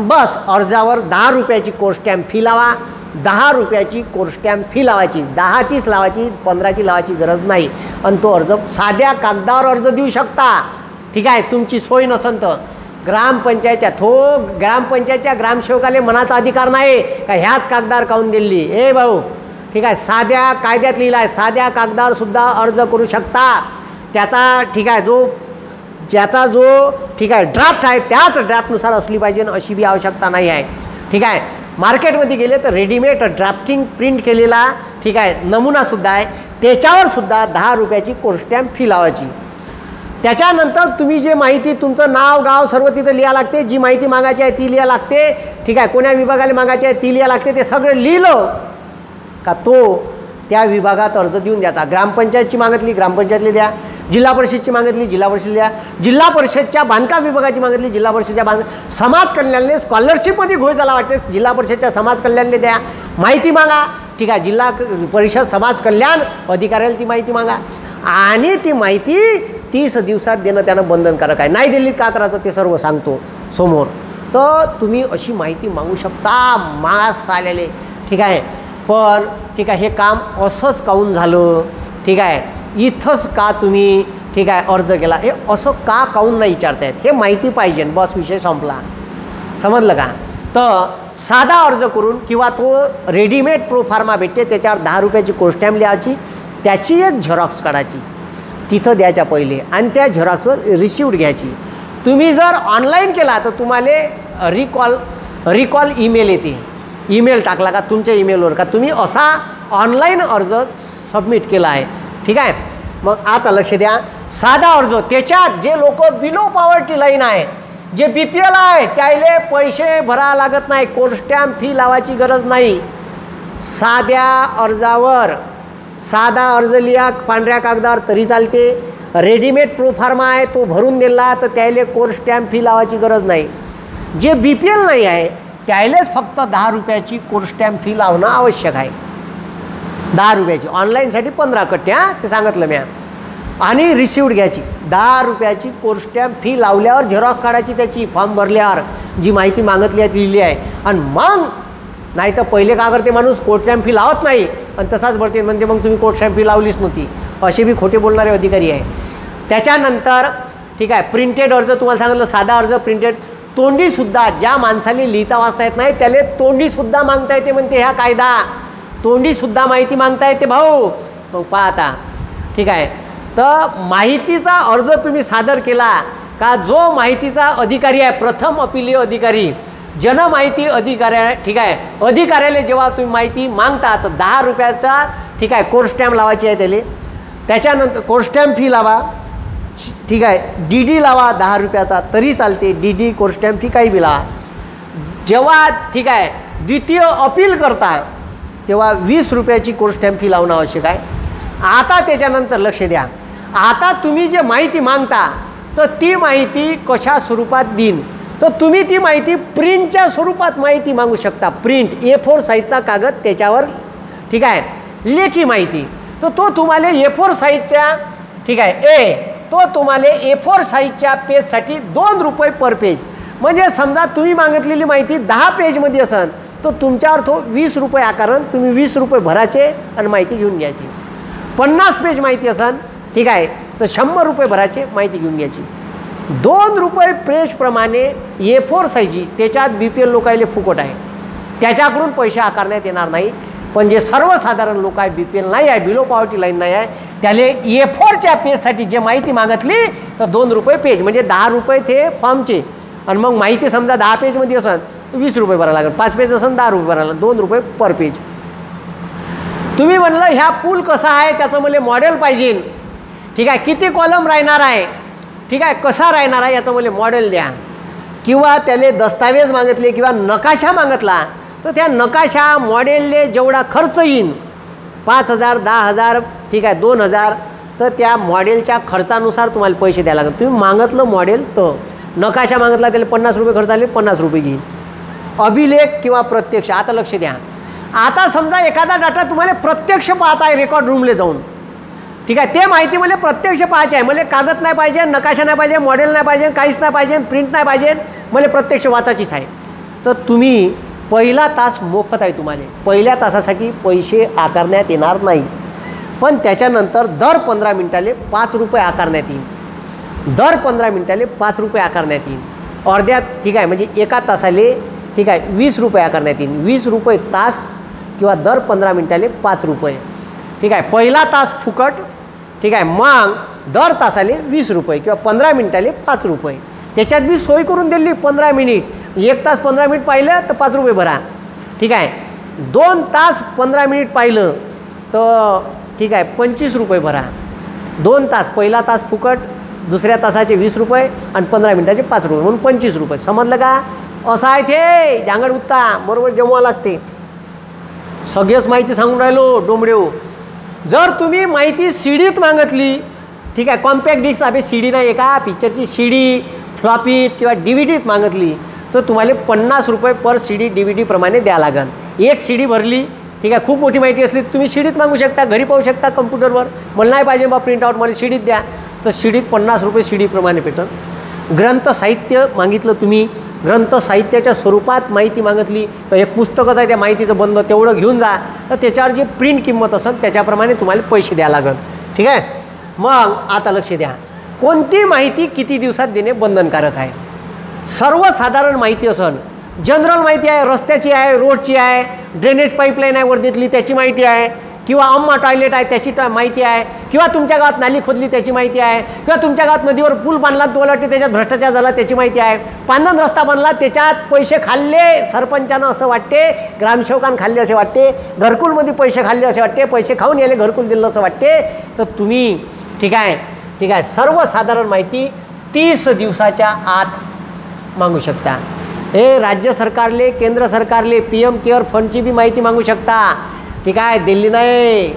बस अर्जावर 10 रुपयाची कोर्स स्टॅम्प फी लावा. 10 रुपयाची कोर्स स्टॅम्प फी लावायची, 10चीच लावायची, 15ची लावायची गरज नाही. आणि तो अर्ज साध्या कागदावर अर्ज देऊ शकता, ठीक आहे. तुमची सोय नसेल तर ग्रामपंचायतच्या ग्रामसेवकाला मनाचा अधिकार नाही का ह्याच कागदावर काढून दिली, ए भाऊ, ठीक आहे, साध्या कायद्यात लिहिला आहे साध्या कागदावर सुद्धा अर्ज करू शकता. त्याचा ठीक आहे ज्याचा जो ठीक आहे ड्राफ्ट आहे त्याच ड्राफ्टनुसार असली पाहिजे, अशी बी आवश्यकता नाही आहे, ठीक आहे. मार्केटमध्ये गेले तर रेडीमेड ड्राफ्टिंग प्रिंट केलेला ठीक आहे नमुनासुद्धा आहे, त्याच्यावर सुद्धा 10 रुपयाची कोर्स स्टॅम्प फी लावायची. त्याच्यानंतर तुम्ही जे माहिती तुमचं नाव गाव सर्व तिथं लिहा लागते, जी माहिती मागायची आहे ती लिहा लागते, ठीक आहे, कोण्या विभागाला मागायची आहे ती लिहा लागते. ते सगळं लिहिलं का तो त्या विभागात अर्ज देऊन द्यायचा. ग्रामपंचायतची मागितली ग्रामपंचायतली द्या, जिल्हा परिषदची मागितली जिल्हा परिषद द्या, जिल्हा परिषदच्या बांधकाम विभागाची मागितली जिल्हा परिषदच्या समाज कल्याणले स्कॉलरशिपमध्ये घोळ झाला वाटते जिल्हा परिषदच्या समाज कल्याणले द्या. माहिती मागा, ठीक आहे, जिल्हा परिषद समाज कल्याण अधिकाऱ्याला ती माहिती मागा आणि ती माहिती 30 दिवसात देणं त्यानं बंधनकारक आहे. नाही दिल्लीत का करायचं ते सर्व सांगतो समोर. तर तुम्ही अशी माहिती मागू शकता मास आलेले, ठीक आहे. पण ठीक आहे हे काम असंच काऊन झालं, ठीक आहे, इथंच का तुम्ही ठीक आहे अर्ज केला, हे असं का काऊन नाही विचारतायत, हे माहिती पाहिजे, बस विषय संपला. समजलं का. तर साधा अर्ज करून किंवा तो रेडीमेड प्रोफार्मा भेटते त्याच्यावर 10 रुपयाची कोर्स स्टॅम्प लिहायची, त्याची एक झेरॉक्स काढायची तिथं द्यायच्या पहिले आणि त्या झेरॉक्सवर रिसिव्ट घ्यायची. तुम्ही जर ऑनलाईन केला तर तुम्हाला रिकॉल ईमेल येते. ईमेल टाकला का तुमच्या ईमेलवर का तुम्ही असा ऑनलाईन अर्ज सबमिट केला आहे, ठीक आहे. मग आता लक्ष द्या, साधा अर्ज त्याच्यात जे लोक बिलो पॉवर्टी लाईन आहे, जे BPL आहे त्याले पैसे भरा लागत नाही, कोर्ट स्टॅम्प फी लावायची गरज नाही. साध्या अर्जावर साधा अर्ज लिहा पांढऱ्या कागदावर तरी चालते. रेडीमेड प्रोफार्मा आहे तो भरून दिला तर त्याले कोर्ट स्टॅम्प फी लावायची गरज नाही. जे BPL नाही आहे त्यालेच फक्त 10 रुपयाची कोर्ट स्टॅम्प फी लावणं आवश्यक आहे. 10 रुपयाची. ऑनलाईनसाठी 15 कट्टे ते सांगितलं मी. आणि रिसिव्ड घ्यायची 10 रुपयाची कोर्ट स्टॅम्प फी लावल्यावर झेरॉक्स काढायची त्याची, फॉर्म भरल्यावर जी माहिती मागितली आहे लिहिली आहे. आणि मग नाही तर पहिले का करते माणूस, कोर्ट स्टॅम्प फी लावत नाही आणि तसाच भरते, म्हणजे मग तुम्ही कोर्ट स्टॅम्प फी लावलीच नव्हती, असे बी खोटे बोलणारे अधिकारी आहे. त्याच्यानंतर ठीक आहे, प्रिंटेड अर्ज तुम्हाला सांगितलं, साधा अर्ज प्रिंटेड. तोंडीसुद्धा ज्या माणसाला लिहिता वाचता येत नाही त्याला तोंडीसुद्धा मागता येते म्हणते ह्या कायदा. तोंडीसुद्धा माहिती मागता येते भाऊ. मग पहा आता ठीक आहे, तर माहितीचा अर्ज तुम्ही सादर केला का, जो माहितीचा अधिकारी आहे प्रथम अपिलीय अधिकारी, जनमाहिती अधिकारी ठीक आहे, अधिकाऱ्याला जेव्हा तुम्ही माहिती मागता तर 10 रुपयाचा ठीक आहे कोर्ट स्टॅम्प लावायची आहे त्याला. त्याच्यानंतर कोर्ट स्टॅम्प फी लावा ठीक आहे, DD लावा 10 रुपयाचा तरी चालते, DD कोर्ट स्टॅम्प फी काही बी लावा. जेव्हा ठीक आहे द्वितीय अपील करता तेव्हा 20 रुपयाची कोर्ट स्टॅम्प फी लावणं आवश्यक आहे. आता त्याच्यानंतर लक्ष द्या, आता तुम्ही जे माहिती मागता तर ती माहिती कशा स्वरूपात देईन, तर तुम्ही ती माहिती प्रिंटच्या स्वरूपात माहिती मागू शकता. प्रिंट A4 साईजचा कागद त्याच्यावर ठीक आहे लेखी माहिती, तर तो तुम्हाला A4 साईजच्या ठीक आहे तो तुम्हाला A4 साईजच्या पेजसाठी 2 रुपये पर पेज. म्हणजे समजा तुम्ही मागितलेली माहिती 10 पेजमध्ये असेल तर तुमच्यावर तो 20 रुपये आकारण, तुम्ही 20 रुपये भरायचे आणि माहिती घेऊन घ्यायची. 50 पेज माहिती असेल ठीक आहे तर 100 रुपये भरायचे, माहिती घेऊन घ्यायची. 2 रुपये पेजप्रमाणे A4 साईजची, त्याच्यात BPL लोकायले फुकट आहे, त्याच्याकडून पैसे आकारण्यात येणार नाही. पण जे सर्वसाधारण लोक आहे, BPL नाही आहे, बिलो पॉवर्टी लाईन नाही आहे, त्याले A4च्या पेजसाठी जे माहिती मागितली तर 2 रुपये पेज, म्हणजे 10 रुपये ते फॉर्मचे. आणि मग माहिती समजा 10 पेजमध्ये असेल तर 20 रुपये भरायला लागेल, 5 पेज असेल 10 रुपये भरायला, 2 रुपये पर पेज. तुम्ही म्हणलं ह्या पूल कसा आहे त्याचं मला मॉडेल पाहिजे ठीक आहे, किती कॉलम राहणार आहे ठीक आहे, कसा राहणार आहे याचं मला मॉडेल द्या. किंवा त्याले दस्तावेज मागितले किंवा नकाशा मागितला तर त्या नकाशा मॉडेलले जेवढा खर्च येईन 5,000 10,000 ठीक आहे 2,000, तर त्या मॉडेलच्या खर्चानुसार तुम्हाला पैसे द्यायला लागतात. तुम्ही मागितलं मॉडेल तर नकाशा मागितला त्याला 50 रुपये खर्च आले 50 रुपये घेईन. अभिलेख किंवा प्रत्यक्ष. आता लक्ष द्या, आता समजा एखादा डाटा तुम्हाला प्रत्यक्ष पाहायचा आहे रेकॉर्ड रूमला जाऊन ठीक आहे, ते माहिती मला प्रत्यक्ष पाहायची आहे, मला कागद नाही पाहिजे, नकाशा नाही पाहिजे, मॉडेल नाही पाहिजे, काहीच नाही पाहिजे, प्रिंट नाही पाहिजे, मला प्रत्यक्ष वाचायचीच आहे. तर तुम्ही पहिला तास मोफत आहे, तुम्हाला पहिल्या तासासाठी पैसे आकारण्यात येणार नाही. पण त्याच्यानंतर दर 15 मिनिटाले 5 रुपये आकारण्यात येईल, दर 15 मिनिटाले 5 रुपये आकारण्यात येईल. अर्ध्यात ठीक आहे, म्हणजे एका तासाले ठीक आहे 20 रुपये आकारण्यात येईल. 20 रुपये तास किंवा दर 15 मिनिटाले 5 रुपये ठीक आहे. पहिला तास फुकट ठीक आहे, मग दर तासाले 20 रुपये किंवा 15 मिनिटाले 5 रुपये. त्याच्यात बी सोय करून दिली 15 मिनिट, 1 तास 15 मिनिट पाहिलं तर 5 रुपये भरा ठीक आहे. 2 तास 15 मिनिट पाहिलं तर ठीक आहे 25 रुपये भरा. 2 तास, पहिला तास फुकट, दुसऱ्या तासाचे 20 रुपये आणि 15 मिनिटाचे 5 रुपये म्हणून 25 रुपये. समजलं का? असं आहे ते जांगड उत्ता बरोबर जमवा लागते. सगळीच माहिती सांगून राहिलो डोंबडेव. जर तुम्ही माहिती सीडीत मागितली ठीक आहे, कॉम्पॅक्ट डिस्क आपली CD नाही एका पिक्चरची CD फ्लॉपीत किंवा DVDत मागितली तर तुम्हाला 50 रुपये पर CD DVD प्रमाणे द्या लागेल. एक CD भरली ठीक आहे, खूप मोठी माहिती असली तुम्ही सीडीत मागू शकता, घरी पाहू शकता कम्प्युटरवर. मला नाही पाहिजे बा प्रिंट आउट, मला सीडीत द्या, तर सीडीत 50 रुपये CD प्रमाणे भेटेल. ग्रंथ साहित्य मागितलं तुम्ही, ग्रंथ साहित्याच्या स्वरूपात माहिती मागितली तर एक पुस्तकच आहे त्या माहितीचं बंद तेवढं घेऊन जा, तर त्याच्यावर जी प्रिंट किंमत असेल त्याच्याप्रमाणे तुम्हाला पैसे द्यावं लागेल ठीक आहे. मग आता लक्ष द्या, कोणती माहिती किती दिवसात देणे बंधनकारक आहे. सर्वसाधारण माहिती असेल, जनरल माहिती आहे, रस्त्याची आहे, रोडची आहे, ड्रेनेज पाईपलाईन आहे वर्धेतली त्याची माहिती आहे, किंवा अम्मा टॉयलेट आहे त्याची माहिती आहे, किंवा तुमच्या गावात नाली खोदली त्याची माहिती आहे, किंवा तुमच्या गावात नदीवर पूल बांधला तुम्हाला वाटते त्याच्यात भ्रष्टाचार झाला त्याची माहिती आहे, पांदन रस्ता बांधला त्याच्यात पैसे खाल्ले सरपंचानं असं वाटते, ग्रामसेवकानं खाल्ले असे वाटते, घरकुलमध्ये पैसे खाल्ले असे वाटते, पैसे खाऊन यायले घरकुल दिलं असं वाटते, तर तुम्ही ठीक आहे. सर्वसाधारण माहिती 30 दिवसाच्या आत मागू शकता. हे राज्य सरकारले, केंद्र सरकारले PM केअर फंडची बी माहिती मागू शकता. ठीक आहे. दिल्ली नाही,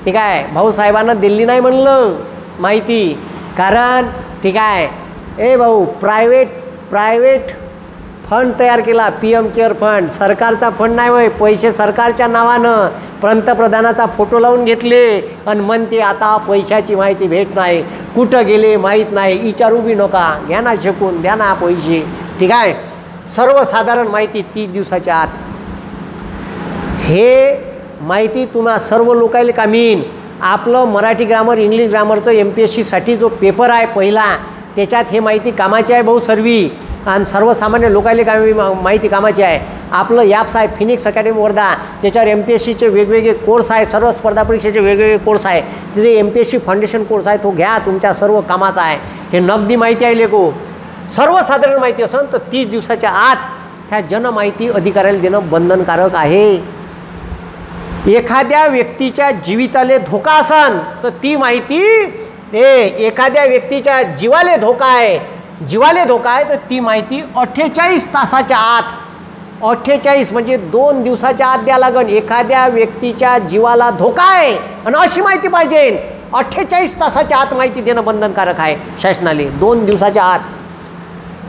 ठीक आहे, भाऊसाहेबांना दिल्ली नाही म्हणलं माहिती, कारण ठीक आहे ए भाऊ प्रायव्हेट फंड तयार केला, PM केअर फंड. सरकारचा फंड नाही होय, पैसे सरकारच्या नावानं पंतप्रधानाचा फोटो लावून घेतले आणि म्हणते आता पैशाची माहिती भेट नाही, कुठं गेले माहीत नाही, विचारू बी नका, घ्या ना शकून, द्या ना पैसे. ठीक आहे. सर्वसाधारण माहिती 30 दिवसाच्या आत. हे माहिती तुम्हा सर्व लोकांना कामीन. आपलं मराठी ग्रामर, इंग्लिश ग्रामरचं MPSCसाठी जो पेपर आहे पहिला, त्याच्यात हे माहिती कामाची आहे भाऊ सर्वी, आणि सर्वसामान्य लोकांना माहिती कामाची आहे. आपलं ॲप्स आहे फिनिक्स अकॅडमी वर्धा, त्याच्यावर MPSCचे वेगवेगळे कोर्स आहे, सर्व स्पर्धा परीक्षेचे वेगवेगळे कोर्स आहे. तिथे MPSC फाउंडेशन कोर्स आहे, तो घ्या, तुमच्या सर्व कामाचा आहे. हे नगदी माहिती आहे लेको. सर्वसाधारण माहिती असेल तर 30 दिवसाच्या आत त्या जनमाहिती अधिकाऱ्याला देणं बंधनकारक आहे. एखाद्या व्यक्तीच्या जीविताले धोका असन तर ती माहिती, एखाद्या व्यक्तीच्या जीवाले धोका आहे तर ती माहिती 48 तासाच्या आत, 48 म्हणजे 2 दिवसाच्या आत द्या लागन. एखाद्या व्यक्तीच्या जीवाला धोका आहे आणि अशी माहिती पाहिजे, 48 तासाच्या आत माहिती देणं बंधनकारक आहे शासनाले. 2 दिवसाच्या आत.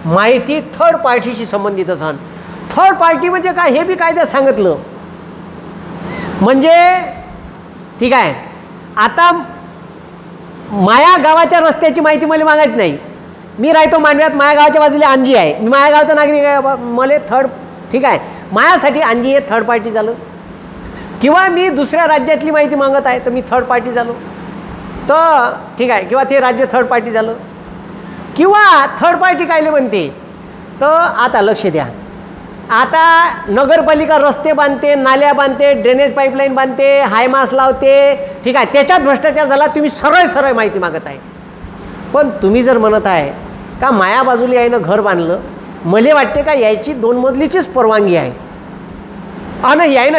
माहिती थर्ड पार्टीशी संबंधित असन. थर्ड पार्टी म्हणजे काय हे बी कायद्यात सांगितलं. म्हणजे ठीक आहे, आता माया गावाच्या रस्त्याची माहिती मला मागायची नाही. मी राहतो मानव्यात, माया गावाच्या बाजूला अंजी आहे, मी माया गावचा नागरिक आहे, मला थर्ड, ठीक आहे, मायासाठी अंजी हे थर्ड पार्टी झालं. किंवा मी दुसऱ्या राज्यातली माहिती मागत आहे तर मी थर्ड पार्टी झालो, तर ठीक आहे, किंवा ते राज्य थर्ड पार्टी झालं. किंवा थर्ड पार्टी कायले म्हणते, तर आता लक्ष द्या, आता नगरपालिका रस्ते बांधते, नाल्या बांधते, ड्रेनेज पाईपलाईन बांधते, हायमास लावते, ठीक आहे, त्याच्यात भ्रष्टाचार झाला, तुम्ही सरळ माहिती मागत आहे. पण तुम्ही जर म्हणत आहे का माया बाजूला यायनं घर बांधलं, मला वाटते का यायची 2 मजलीचीच परवानगी आहे आणि यायनं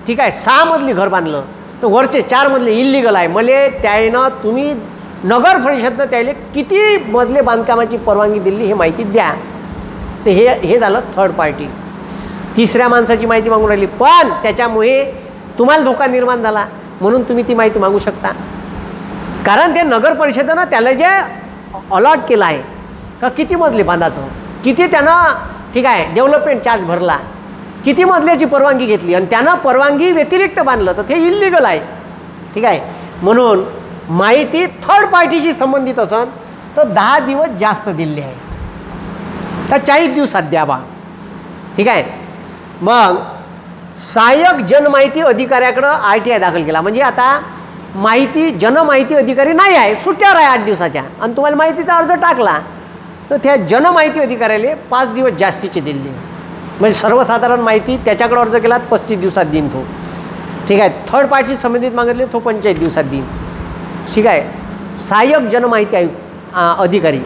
ठीक आहे 6 मजली घर बांधलं तर वरचे 4 मजले इल्लीगल आहे, मला त्यानं तुम्ही नगर परिषदनं त्याला किती मजले बांधकामाची परवानगी दिली हे माहिती द्या. तर हे झालं थर्ड पार्टी. तिसऱ्या माणसाची माहिती मागून राहिली, पण त्याच्यामुळे तुम्हाला धोका निर्माण झाला म्हणून तुम्ही ती माहिती मागू शकता. कारण ते नगर परिषदेनं त्याला जे अलॉट केलं आहे का किती मजले बांधायचं, किती त्यानं ठीक आहे डेव्हलपमेंट चार्ज भरला, किती मजल्याची परवानगी घेतली आणि त्यानं परवानगी व्यतिरिक्त बांधलं तर ते इल्लीगल आहे. ठीक आहे. म्हणून माहिती थर्ड पार्टीशी संबंधित असन तर 10 दिवस जास्त दिले आहे, तर 40 दिवसात द्या बा. ठीक आहे. मग सहाय्यक जनमाहिती अधिकाऱ्याकडं RTI दाखल केला, म्हणजे आता माहिती जनमाहिती अधिकारी नाही आहे, सुट्ट्यावर आहे 8 दिवसाच्या, आणि तुम्हाला माहितीचा अर्ज टाकला तर त्या जनमाहिती अधिकाऱ्याला 5 दिवस जास्तीचे दिले. म्हणजे सर्वसाधारण माहिती त्याच्याकडे अर्ज केला 35 दिवसात देईन तो. ठीक आहे. थर्ड पार्टी संबंधित मागितले तो 45 दिवसात देईन. ठीक आहे. सहाय्यक जनमाहिती अधिकारी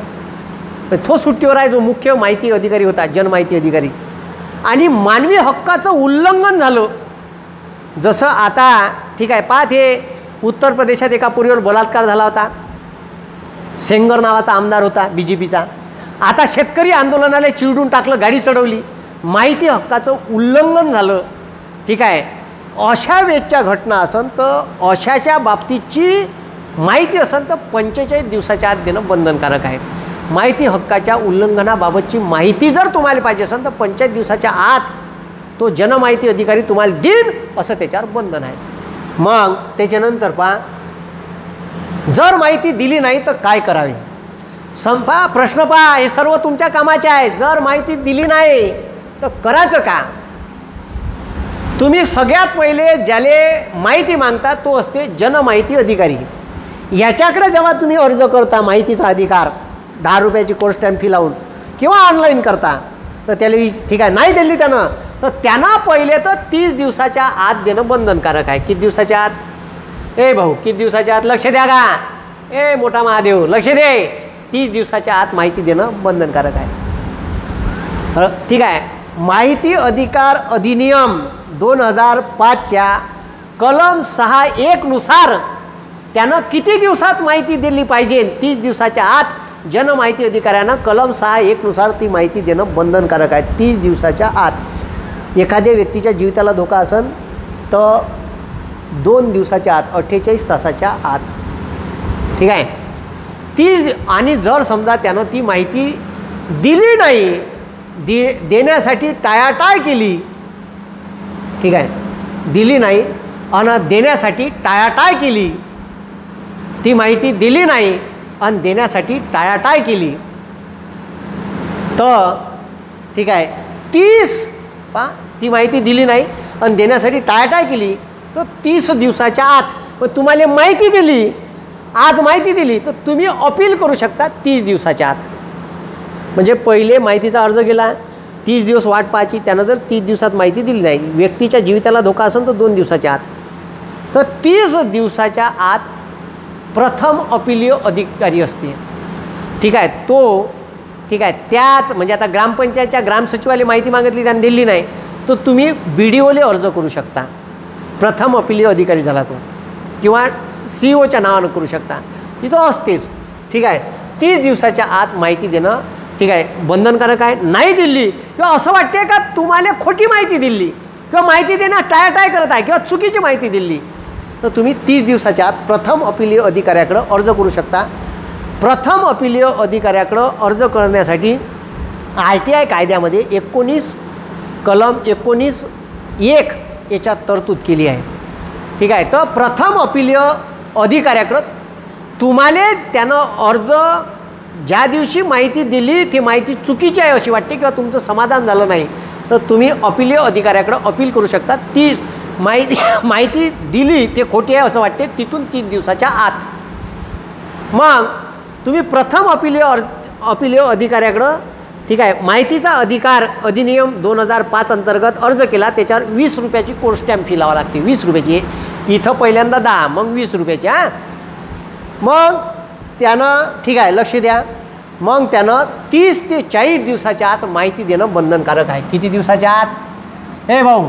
तो सुट्टीवर आहे, जो मुख्य माहिती अधिकारी होता जनमाहिती अधिकारी. आणि मानवी हक्काचं उल्लंघन झालं, जसं आता ठीक आहे पाहत हे उत्तर प्रदेशात एका पोरीवर बलात्कार झाला होता, सेंगर नावाचा आमदार होता BJPचा. आता शेतकरी आंदोलनाला चिरडून टाकलं, गाडी चढवली, माहिती हक्काचं उल्लंघन झालं. ठीक आहे. अशा वेळच्या घटना असन तर अशाच्या बाबतीची माहिती असेल तर 45 दिवसाच्या आत देणं बंधनकारक आहे. माहिती हक्काच्या उल्लंघनाबाबतची माहिती जर तुम्हाला पाहिजे असेल तर 45 दिवसाच्या आत तो जनमाहिती अधिकारी तुम्हाला देईन असं त्याच्यावर बंधन आहे. मग त्याच्यानंतर पहा, जर माहिती दिली नाही तर काय करावे. प्रश्न पहा, हे सर्व तुमच्या कामाचे आहे. जर माहिती दिली नाही तर करायचं का. तुम्ही सगळ्यात पहिले ज्याले माहिती मागता तो असते जनमाहिती अधिकारी. याच्याकडे जेव्हा तुम्ही अर्ज करता माहितीचा अधिकार 10 रुपयाची कोर्स स्टॅम्प फी लावून किंवा ऑनलाईन करता तर त्याला ठीक आहे नाही दिली त्यानं तर त्यांना पहिले तर 30 दिवसाच्या आत देणं बंधनकारक आहे. किती दिवसाच्या आत. ए भाऊ किती दिवसाच्या आत लक्ष द्या का. ए मोठा महादेव लक्ष दे. 30 दिवसाच्या आत माहिती देणं बंधनकारक आहे. ठीक आहे. माहिती अधिकार अधिनियम 2005च्या कलम 6(1) नुसार त्यानं किती दिवसात माहिती दिली पाहिजे? 30 दिवसाच्या आत जनमाहिती अधिकाऱ्यानं कलम 6(1) नुसार ती माहिती देणं बंधनकारक आहे. 30 दिवसाच्या आत. एखाद्या व्यक्तीच्या जीविताला धोका असेल तर 2 दिवसाच्या आत, 48 तासाच्या आत. ठीक आहे. 30 आणि जर समजा त्यानं ती माहिती दिली नाही, देण्यासाठी टाळाटाळ केली, ठीक आहे, दिली नाही आणि देण्यासाठी टाळाटाळ केली, ती माहिती दिली नाही आणि देण्यासाठी टाळाटाळ केली, तर ठीक आहे 30 ती माहिती दिली नाही आणि देण्यासाठी टाळाटाळ केली तर 30 दिवसाच्या आत मग तुम्हाला माहिती दिली, आज माहिती दिली तर तुम्ही अपील करू शकता 30 दिवसाच्या आत. म्हणजे पहिले माहितीचा अर्ज केला, 30 दिवस वाट पाहायची, त्यानं जर 30 दिवसात माहिती दिली नाही, व्यक्तीच्या जीविताला धोका असेल तर 2 दिवसाच्या आत, तर 30 दिवसाच्या आत प्रथम अपीलीय अधिकारी असते. ठीक आहे. तो ठीक आहे त्याच म्हणजे आता ग्रामपंचायतच्या ग्रामसचिवाला माहिती मागितली त्याने दिली नाही तर तुम्ही BDOले अर्ज करू शकता. प्रथम अपीलीय अधिकारी झाला तो, किंवा CO नावानं करू शकता, तिथं असतेच. ठीक आहे. 30 दिवसाच्या आत माहिती देणं ठीक आहे बंधनकारक आहे. नाही दिली किंवा असं वाटते का तुम्हाला खोटी माहिती दिली किंवा माहिती देणं टाळाटाळ करत आहे किंवा चुकीची माहिती दिली तर तुम्ही 30 दिवसाच्या आत प्रथम अपीलीय अधिकाऱ्याकडं अर्ज करू शकता. प्रथम अपीलीय अधिकाऱ्याकडं अर्ज करण्यासाठी RTI कायद्यामध्ये 19 कलम 19(1) याच्यात तरतूद केली आहे. ठीक आहे. तर प्रथम अपीलीय अधिकाऱ्याकडं तुम्हाला त्यानं अर्ज ज्या दिवशी माहिती दिली ती माहिती चुकीची आहे अशी वाटते किंवा तुमचं समाधान झालं नाही तर तुम्ही अपीलीय अधिकाऱ्याकडे अपील करू शकता. 30 माहिती दिली ते खोटी आहे असं वाटते तिथून 30 दिवसाच्या आत. मग तुम्ही प्रथम अपीलीय अधिकाऱ्याकडं ठीक आहे माहितीचा अधिकार अधिनियम 2005 अंतर्गत अर्ज केला, त्याच्यावर 20 रुपयाची कोर्ट स्टॅम्प फी लावावी लागते. 20 रुपयाची. इथं पहिल्यांदा 10 मग 20 रुपयाची. हां. मग त्यानं ठीक आहे लक्ष द्या, मग त्यानं 30 ते 40 दिवसाच्या आत माहिती देणं बंधनकारक आहे. किती दिवसाच्या आत? हे भाऊ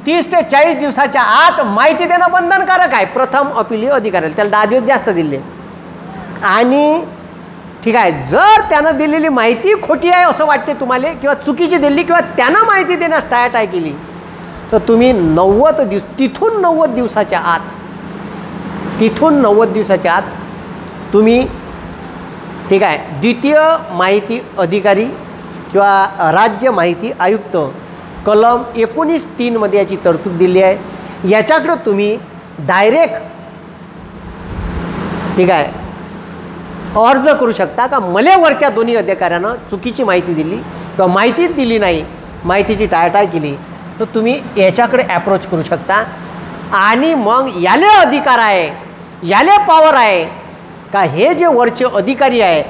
30 ते 40 दिवसाच्या आत माहिती देणं बंधनकारक आहे प्रथम अपीलीय अधिकाऱ्याला. त्याला 10 दिवस जास्त दिले. आणि ठीक आहे जर त्यानं दिलेली माहिती खोटी आहे असं वाटते तुम्हाला किंवा चुकीची दिली किंवा त्यानं माहिती देण्यास टाळाटाळ केली तर तुम्ही 90 दिवस तिथून 90 दिवसाच्या आत तुम्ही ठीक आहे द्वितीय माहिती अधिकारी किंवा राज्य माहिती आयुक्त कलम 19(3) मध्ये याची तरतूद दिली आहे. याच्याकडं तुम्ही डायरेक्ट ठीक आहे अर्ज करू शकता का मला वरच्या दोन्ही अधिकाऱ्यांना चुकीची माहिती दिली किंवा माहितीच दिली नाही, माहितीची टाळाटाळ केली तर तुम्ही याच्याकडे ॲप्रोच करू शकता. आणि मग याले अधिकार आहे, याले पॉवर आहे का हे जे वरचे अधिकारी आहे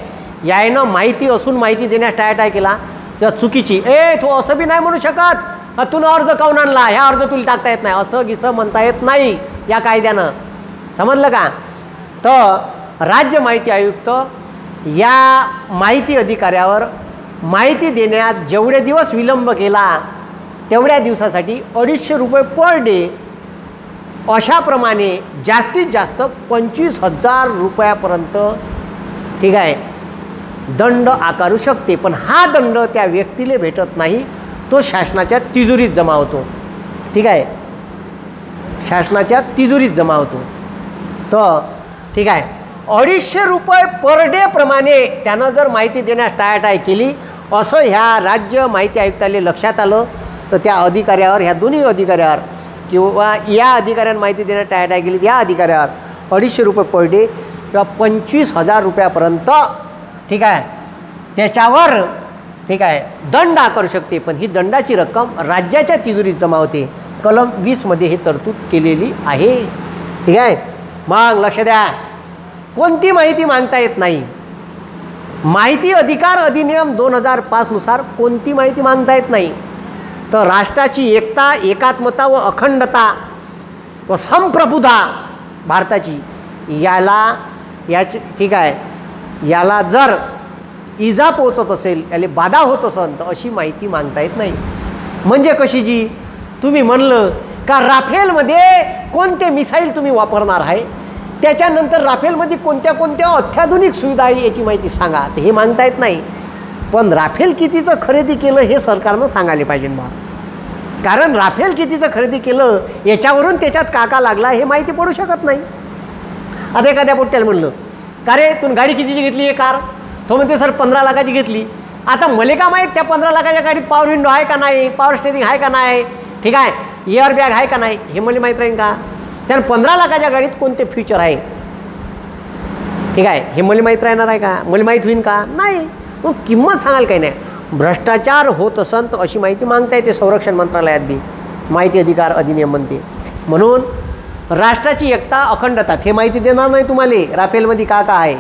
यानं माहिती असून माहिती देण्यास टाळाटाळ केला किंवा चुकीची तो असं बी नाही म्हणू शकत तुला अर्ज काऊन आणला, ह्या अर्ज तुला टाकता येत नाही असं गिसं म्हणता येत नाही या कायद्यानं. समजलं का? तर राज्य माहिती आयुक्त या माहिती अधिकाऱ्यावर माहिती देण्यात जेवढे दिवस विलंब केला तेवढ्या दिवसासाठी 250 रुपये पर डे अशाप्रमाणे जास्तीत जास्त 25,000 रुपयापर्यंत ठीक आहे दंड आकारू शकते. पण हा दंड त्या व्यक्तीला भेटत नाही, तो शासनाच्या तिजोरीत जमा होतो. ठीक आहे शासनाच्या तिजोरीत जमा होतो. तर ठीक आहे 250 रुपये पर डे प्रमाणे त्यानं जर माहिती देण्यास टाळाटाळ केली असं ह्या राज्य माहिती आयुक्ताला लक्षात आलं तर त्या अधिकाऱ्यावर ह्या दोन्ही अधिकाऱ्यावर किंवा या अधिकाऱ्यांना माहिती देण्यास टाळाटाळ केली या अधिकाऱ्यावर 250 रुपये पर डे किंवा 25,000 रुपयापर्यंत ठीक आहे त्याच्यावर ठीक आहे दंड आकारू शकते. पण ही दंडाची रक्कम राज्याच्या तिजोरीत जमा होते. कलम 20 मध्ये हे तरतूद केलेली आहे. ठीक आहे. मग लक्ष द्या, कोणती माहिती मागता येत नाही. माहिती अधिकार अधिनियम 2005 नुसार कोणती माहिती मागता येत नाही तर राष्ट्राची एकता, एकात्मता व अखंडता व संप्रभुता भारताची याची ठीक आहे याला जर इजा पोचत असेल, याला बाधा होत असेल तर अशी माहिती मागता येत नाही. म्हणजे कशी जी तुम्ही म्हणलं का राफेलमध्ये कोणते मिसाईल तुम्ही वापरणार आहे त्याच्यानंतर राफेलमध्ये कोणत्या कोणत्या अत्याधुनिक सुविधा आहे याची माहिती सांगा. तर हे मागता येत नाही. पण राफेल कितीचं खरेदी केलं हे सरकारनं सांगायला पाहिजे बा. कारण राफेल कितीचं खरेदी केलं याच्यावरून त्याच्यात काका लागला हे माहिती पडू शकत नाही. आता एखाद्या पोट्याला म्हणलं का रे तू गाडी कितीची घेतली आहे कार, तो म्हणते सर 15 लाखाची घेतली. आता मले का माहीत त्या 15 लाखाच्या गाडीत पॉवर विंडो आहे का नाही, पॉवर स्टेरिंग आहे का नाही, ठीक आहे, एअर बॅग आहे का नाही, हे मला माहीत राहील का. त्यानं 15 लाखाच्या गाडीत कोणते फ्युचर आहे, ठीक आहे, हे मला माहीत राहणार आहे का, मला माहीत होईल का नाही. मग किंमत सांगाल काही नाही. भ्रष्टाचार होत असन तर अशी माहिती मागता येते संरक्षण मंत्रालयात बी, माहिती अधिकार अधिनियम म्हणते. म्हणून राष्ट्राची एकता अखंडता हे माहिती देणार नाही तुम्हाला राफेलमध्ये का का आहे,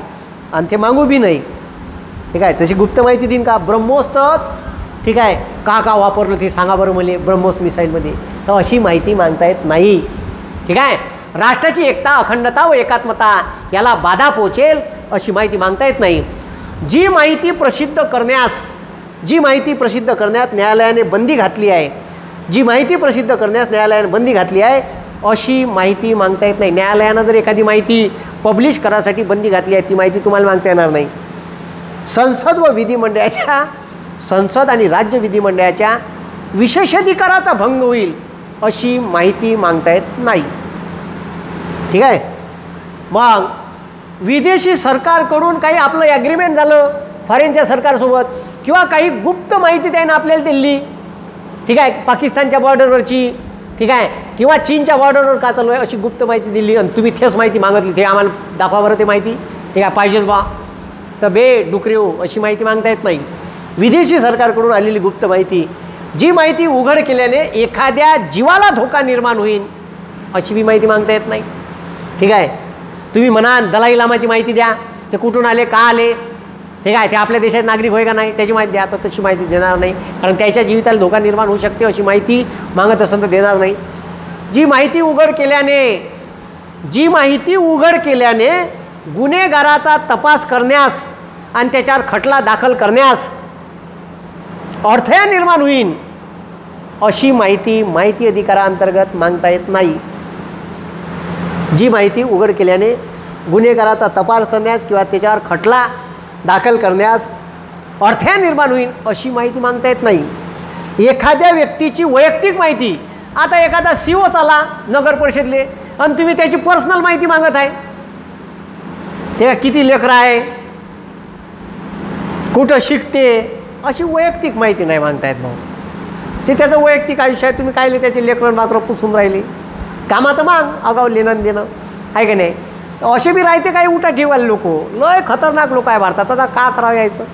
आणि ते मागू बी नाही, ठीक आहे. तशी गुप्त माहिती देईन का ब्रह्मोस, तर ठीक आहे का का वापरलं ते सांगा बरं मला ब्रह्मोस मिसाईलमध्ये, तर अशी माहिती मागता येत नाही, ठीक आहे. राष्ट्राची एकता अखंडता व एकात्मता याला बाधा पोचेल अशी माहिती मागता येत नाही. जी माहिती प्रसिद्ध करण्यात न्यायालयाने बंदी घातली आहे, जी माहिती प्रसिद्ध करण्यास न्यायालयाने बंदी घातली आहे अशी माहिती मागता येत नाही. न्यायालयानं जर एखादी माहिती पब्लिश करायसाठी बंदी घातली आहे ती माहिती तुम्हाला मागता येणार नाही. संसद आणि राज्य विधिमंडळाच्या विशेषाधिकाराचा भंग होईल अशी माहिती मागता येत नाही, ठीक आहे. मग विदेशी सरकारकडून काही आपलं ॲग्रीमेंट झालं फॉरेनच्या सरकारसोबत, किंवा काही गुप्त माहिती त्यानं आपल्याला दिली, ठीक आहे, पाकिस्तानच्या बॉर्डरवरची, ठीक आहे, किंवा चीनच्या बॉर्डरवर का चालू आहे अशी गुप्त माहिती दिली आणि तुम्ही थेस माहिती मागितली, ते आम्हाला दाखवा बरं ते माहिती, ठीक आहे, पाहिजेच बा, तर डुकरे हो अशी माहिती मागता येत नाही. विदेशी सरकारकडून आलेली गुप्त माहिती, जी माहिती उघड केल्याने एखाद्या जीवाला धोका निर्माण होईल अशी बी माहिती मागता येत नाही, ठीक आहे. तुम्ही म्हणा दलाई लामाची माहिती द्या, ते कुठून आले, का आले, ठीक आहे, ते आपल्या देशाचे नागरिक होय का नाही त्याची माहिती द्या, तर तशी माहिती देणार नाही, कारण त्याच्या जीविताला धोका निर्माण होऊ शकते अशी माहिती मागत असेल तर देणार नाही. जी माहिती उघड केल्याने गुन्हेगाराचा तपास करण्यास आणि त्याच्यावर खटला दाखल करण्यास अडथळा निर्माण होईल अशी माहिती अधिकारांतर्गत मागता येत नाही. जी माहिती उघड केल्याने गुन्हेगाराचा तपास करण्यास किंवा त्याच्यावर खटला दाखल करण्यास अडथळा निर्माण होईल अशी माहिती मागता येत नाही. एखाद्या व्यक्तीची वैयक्तिक माहिती, आता एखादा CEO चाला नगर परिषदले आणि तुम्ही त्याची पर्सनल माहिती मागत आहे, ते किती लेकरं आहे, कुठं शिकते, अशी वैयक्तिक माहिती नाही मागता येत भाऊ. ते त्याचं वैयक्तिक आयुष्य आहे, तुम्ही कायले त्याचे लेकरं मात्र पुसून राहिले, कामाचं माग आगाऊ लेणं देणं आहे का नाही. असे बी राहते काही उठा ठेवायला लोक, लय खतरनाक लोक आहे भारतात. आता का करावं यायचं.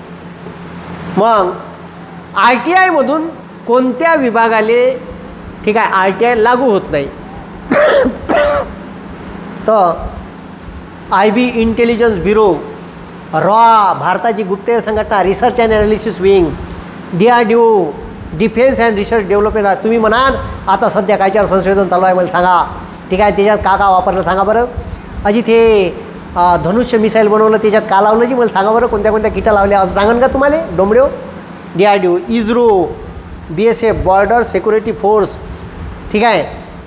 मग RTI मधून कोणत्या विभागाले, ठीक आहे, RTI लागू होत नाही, तर IB इंटेलिजन्स ब्युरो, रॉ भारताची गुप्तहेर संघटना, research and analysis wing, DRDO defence and research development. तुम्ही म्हणाल आता सध्या कायच्यावर संशोधन चालू आहे मला सांगा, ठीक आहे, त्याच्यात का वापरलं सांगा बरं. अजी ते धनुष्य मिसाईल बनवलं त्याच्यात का लावलं जी मला सांगा बरं, कोणत्या कोणत्या किटा लावल्या असं सांगा का तुम्हाला डोंबड्यो. DRDO, ISRO, BSF border security force, ठीक आहे,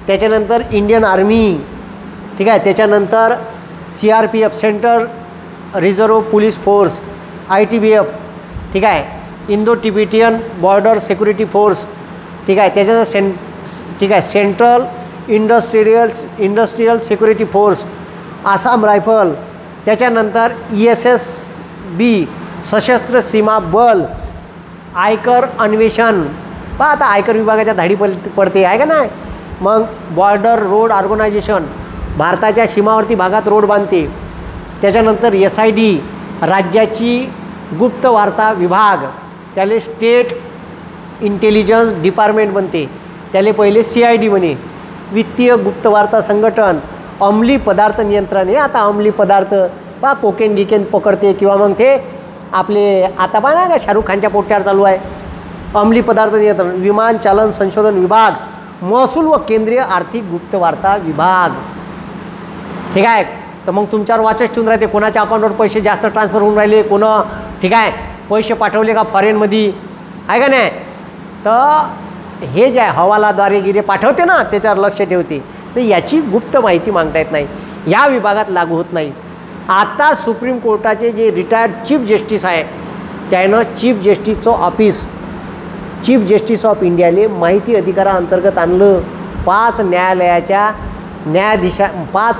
त्याच्यानंतर इंडियन आर्मी, ठीक आहे, त्याच्यानंतर CRPF central reserve police force, ITBF, ठीक आहे, Indo Tibetan border security force, ठीक आहे, त्याच्यानंतर ठीक आहे, central industrial security force, Assam rifle, त्याच्यानंतर ESSB सशस्त्र सीमा बल, आयकर अन्वेषण, पहा आता आयकर विभागाच्या धाडी पडते आहे का नाही. मग बॉर्डर रोड ऑर्गनायझेशन भारताच्या सीमावर्ती भागात रोड बांधते. त्याच्यानंतर SID राज्याची गुप्त वार्ता विभाग, त्याले स्टेट इंटेलिजन्स डिपार्टमेंट बनते, त्याले पहिले CID बने. वित्तीय गुप्तवार्ता संघटन, अंमली पदार्थ नियंत्रण, हे आता अंमली पदार्थ पहा कोकेन गिकेन पकडते, किंवा मग ते आपले आता पहा ना का शाहरुख खानच्या पोट्यावर चालू आहे अंमली पदार्थ नियंत्रण. विमान चालन संशोधन विभाग, महसूल व केंद्रीय आर्थिक गुप्तवार्ता विभाग, ठीक आहे. तर मग तुमच्यावर वाचच ठेवून राहते कोणाच्या अकाउंटवर पैसे जास्त ट्रान्सफर होऊन राहिले, कोणं, ठीक आहे, पैसे पाठवले का फॉरेनमध्ये आहे का नाही. तर हे जे आहे हवालाद्वारे गिरे पाठवते ना त्याच्यावर लक्ष ठेवते. तर याची गुप्त माहिती मागता येत नाही. या विभागात लागू होत नाही. आता सुप्रीम कोर्टाचे जे रिटायर्ड चीफ जस्टिस आहे त्यानं चीफ जस्टिस ऑफ इंडियाले माहिती अधिकाराअंतर्गत आणलं. 5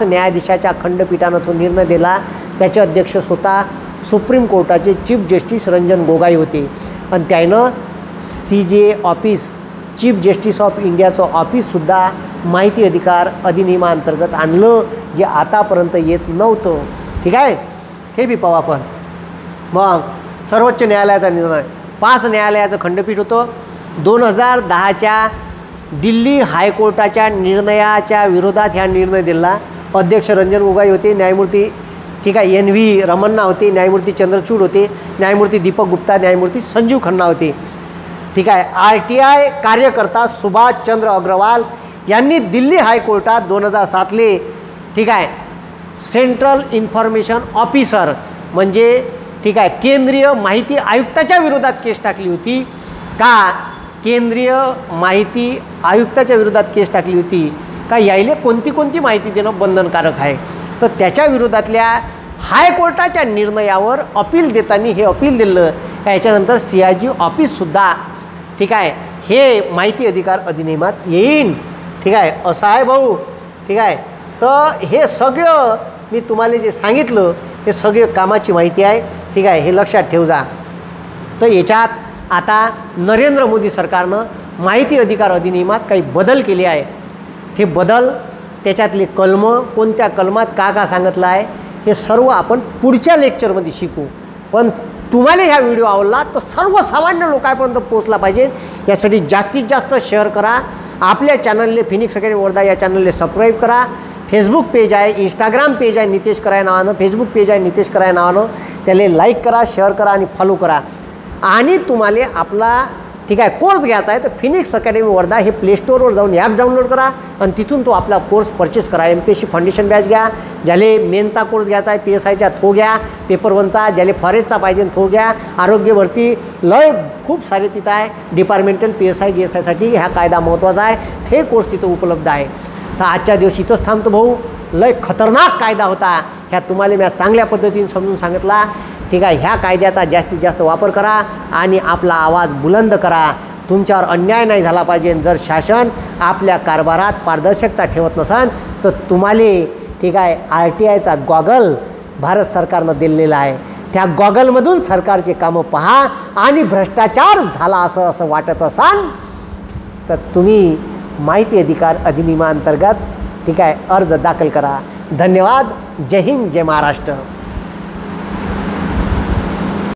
न्यायाधीशाच्या खंडपीठानं तो निर्णय दिला. त्याचे अध्यक्ष स्वतः सुप्रीम कोर्टाचे चीफ जस्टिस रंजन गोगाई होते आणि त्यानं CJA office chief justice of इंडियाचं ऑफिससुद्धा माहिती अधिकार अधिनियमाअंतर्गत आणलं, जे आतापर्यंत येत नव्हतं. ठीक आहे, हे बी पाहू आपण. मग सर्वोच्च न्यायालयाचा निर्णय, 5 न्यायालयाचं खंडपीठ होतं. 2010च्या दिल्ली हायकोर्टाच्या निर्णयाच्या विरोधात ह्या निर्णय दिला. अध्यक्ष रंजन गोगाई होते, न्यायमूर्ती ठीक आहे NV रमन्ना होते, न्यायमूर्ती चंद्रचूड होते, न्यायमूर्ती दीपक गुप्ता, न्यायमूर्ती संजीव खन्ना होते. ठीक आहे. RTI कार्यकर्ता सुभाष चंद्र अग्रवाल यांनी दिल्ली हायकोर्टात 2007ले ठीक आहे सेंट्रल इन्फॉर्मेशन ऑफिसर म्हणजे ठीक आहे केंद्रीय माहिती आयुक्ताच्या विरोधात केस टाकली होती. का केंद्रीय माहिती आयुक्ताच्या विरोधात केस टाकली होती का यायले कोणती माहिती देणं बंधनकारक आहे. तर त्याच्या विरोधातल्या हायकोर्टाच्या निर्णयावर अपील देताना हे अपील दिलं. याच्यानंतर CIG ऑफिससुद्धा ठीक आहे हे माहिती अधिकार अधिनियमात येईन. ठीक आहे, असं आहे भाऊ. ठीक आहे, तर हे सगळं मी तुम्हाला जे सांगितलं हे सगळे कामाची माहिती आहे. ठीक आहे, हे लक्षात ठेव जा. तर याच्यात आता नरेंद्र मोदी सरकारनं माहिती अधिकार अधिनियमात काही बदल केले आहे. ते बदल त्याच्यातले कलम कोणत्या कलमात का सांगितलं आहे हे सर्व आपण पुढच्या लेक्चरमध्ये शिकू. पण तुम्हाला ह्या व्हिडिओ आवडला तर सर्वसामान्य लोकांपर्यंत पोहोचला पाहिजे यासाठी जास्तीत जास्त शेअर करा. आपल्या चॅनलले फिनिक्स अकॅडमी वर्धा या चॅनलले सबस्क्राईब करा. फेसबुक पेज आहे, इंस्टाग्राम पेज आहे नितेश कराय नावानं, फेसबुक पेज आहे नितेश कराय नावानं, त्याला लाईक करा, शेअर करा आणि फॉलो करा. आणि तुम्हाला आपला ठीक आहे कोर्स घ्यायचा आहे तर फिनिक्स अकॅडमी वर्धा हे प्ले स्टोरवर जाऊन ॲप डाउनलोड करा आणि तिथून तो आपला कोर्स परचेस करा. MPSC फाउंडेशन बॅच घ्या, ज्याले मेनचा कोर्स घ्यायचा आहे PSIच्या थो घ्या, पेपर 1चा ज्याले फॉरेस्टचा पाहिजे थो घ्या. आरोग्य भरती लय खूप सारे तिथं आहे. डिपार्टमेंटल PSI GSIसाठी हा कायदा महत्त्वाचा आहे. ते कोर्स तिथं उपलब्ध आहे. तर आजच्या दिवशी इथंच थांबतो भाऊ. लय खतरनाक कायदा होता, ह्या तुम्हाला मी चांगल्या पद्धतीने समजून सांगितला. ठीक आहे, ह्या कायद्याचा जास्तीत जास्त वापर करा आणि आपला आवाज बुलंद करा. तुमच्यावर अन्याय नाही झाला पाहिजे. जर शासन आपल्या कारभारात पारदर्शकता ठेवत नसेल तर तुम्हाला ठीक आहे RTIचा गॉगल भारत सरकारनं दिलेला आहे. त्या गॉगलमधून सरकारचे कामं पहा आणि भ्रष्टाचार झाला असं वाटत असाल तर तुम्ही माहिती अधिकार अधिनियमाअंतर्गत ठीक आहे अर्ज दाखल करा. धन्यवाद. जय हिंद, जय महाराष्ट्र.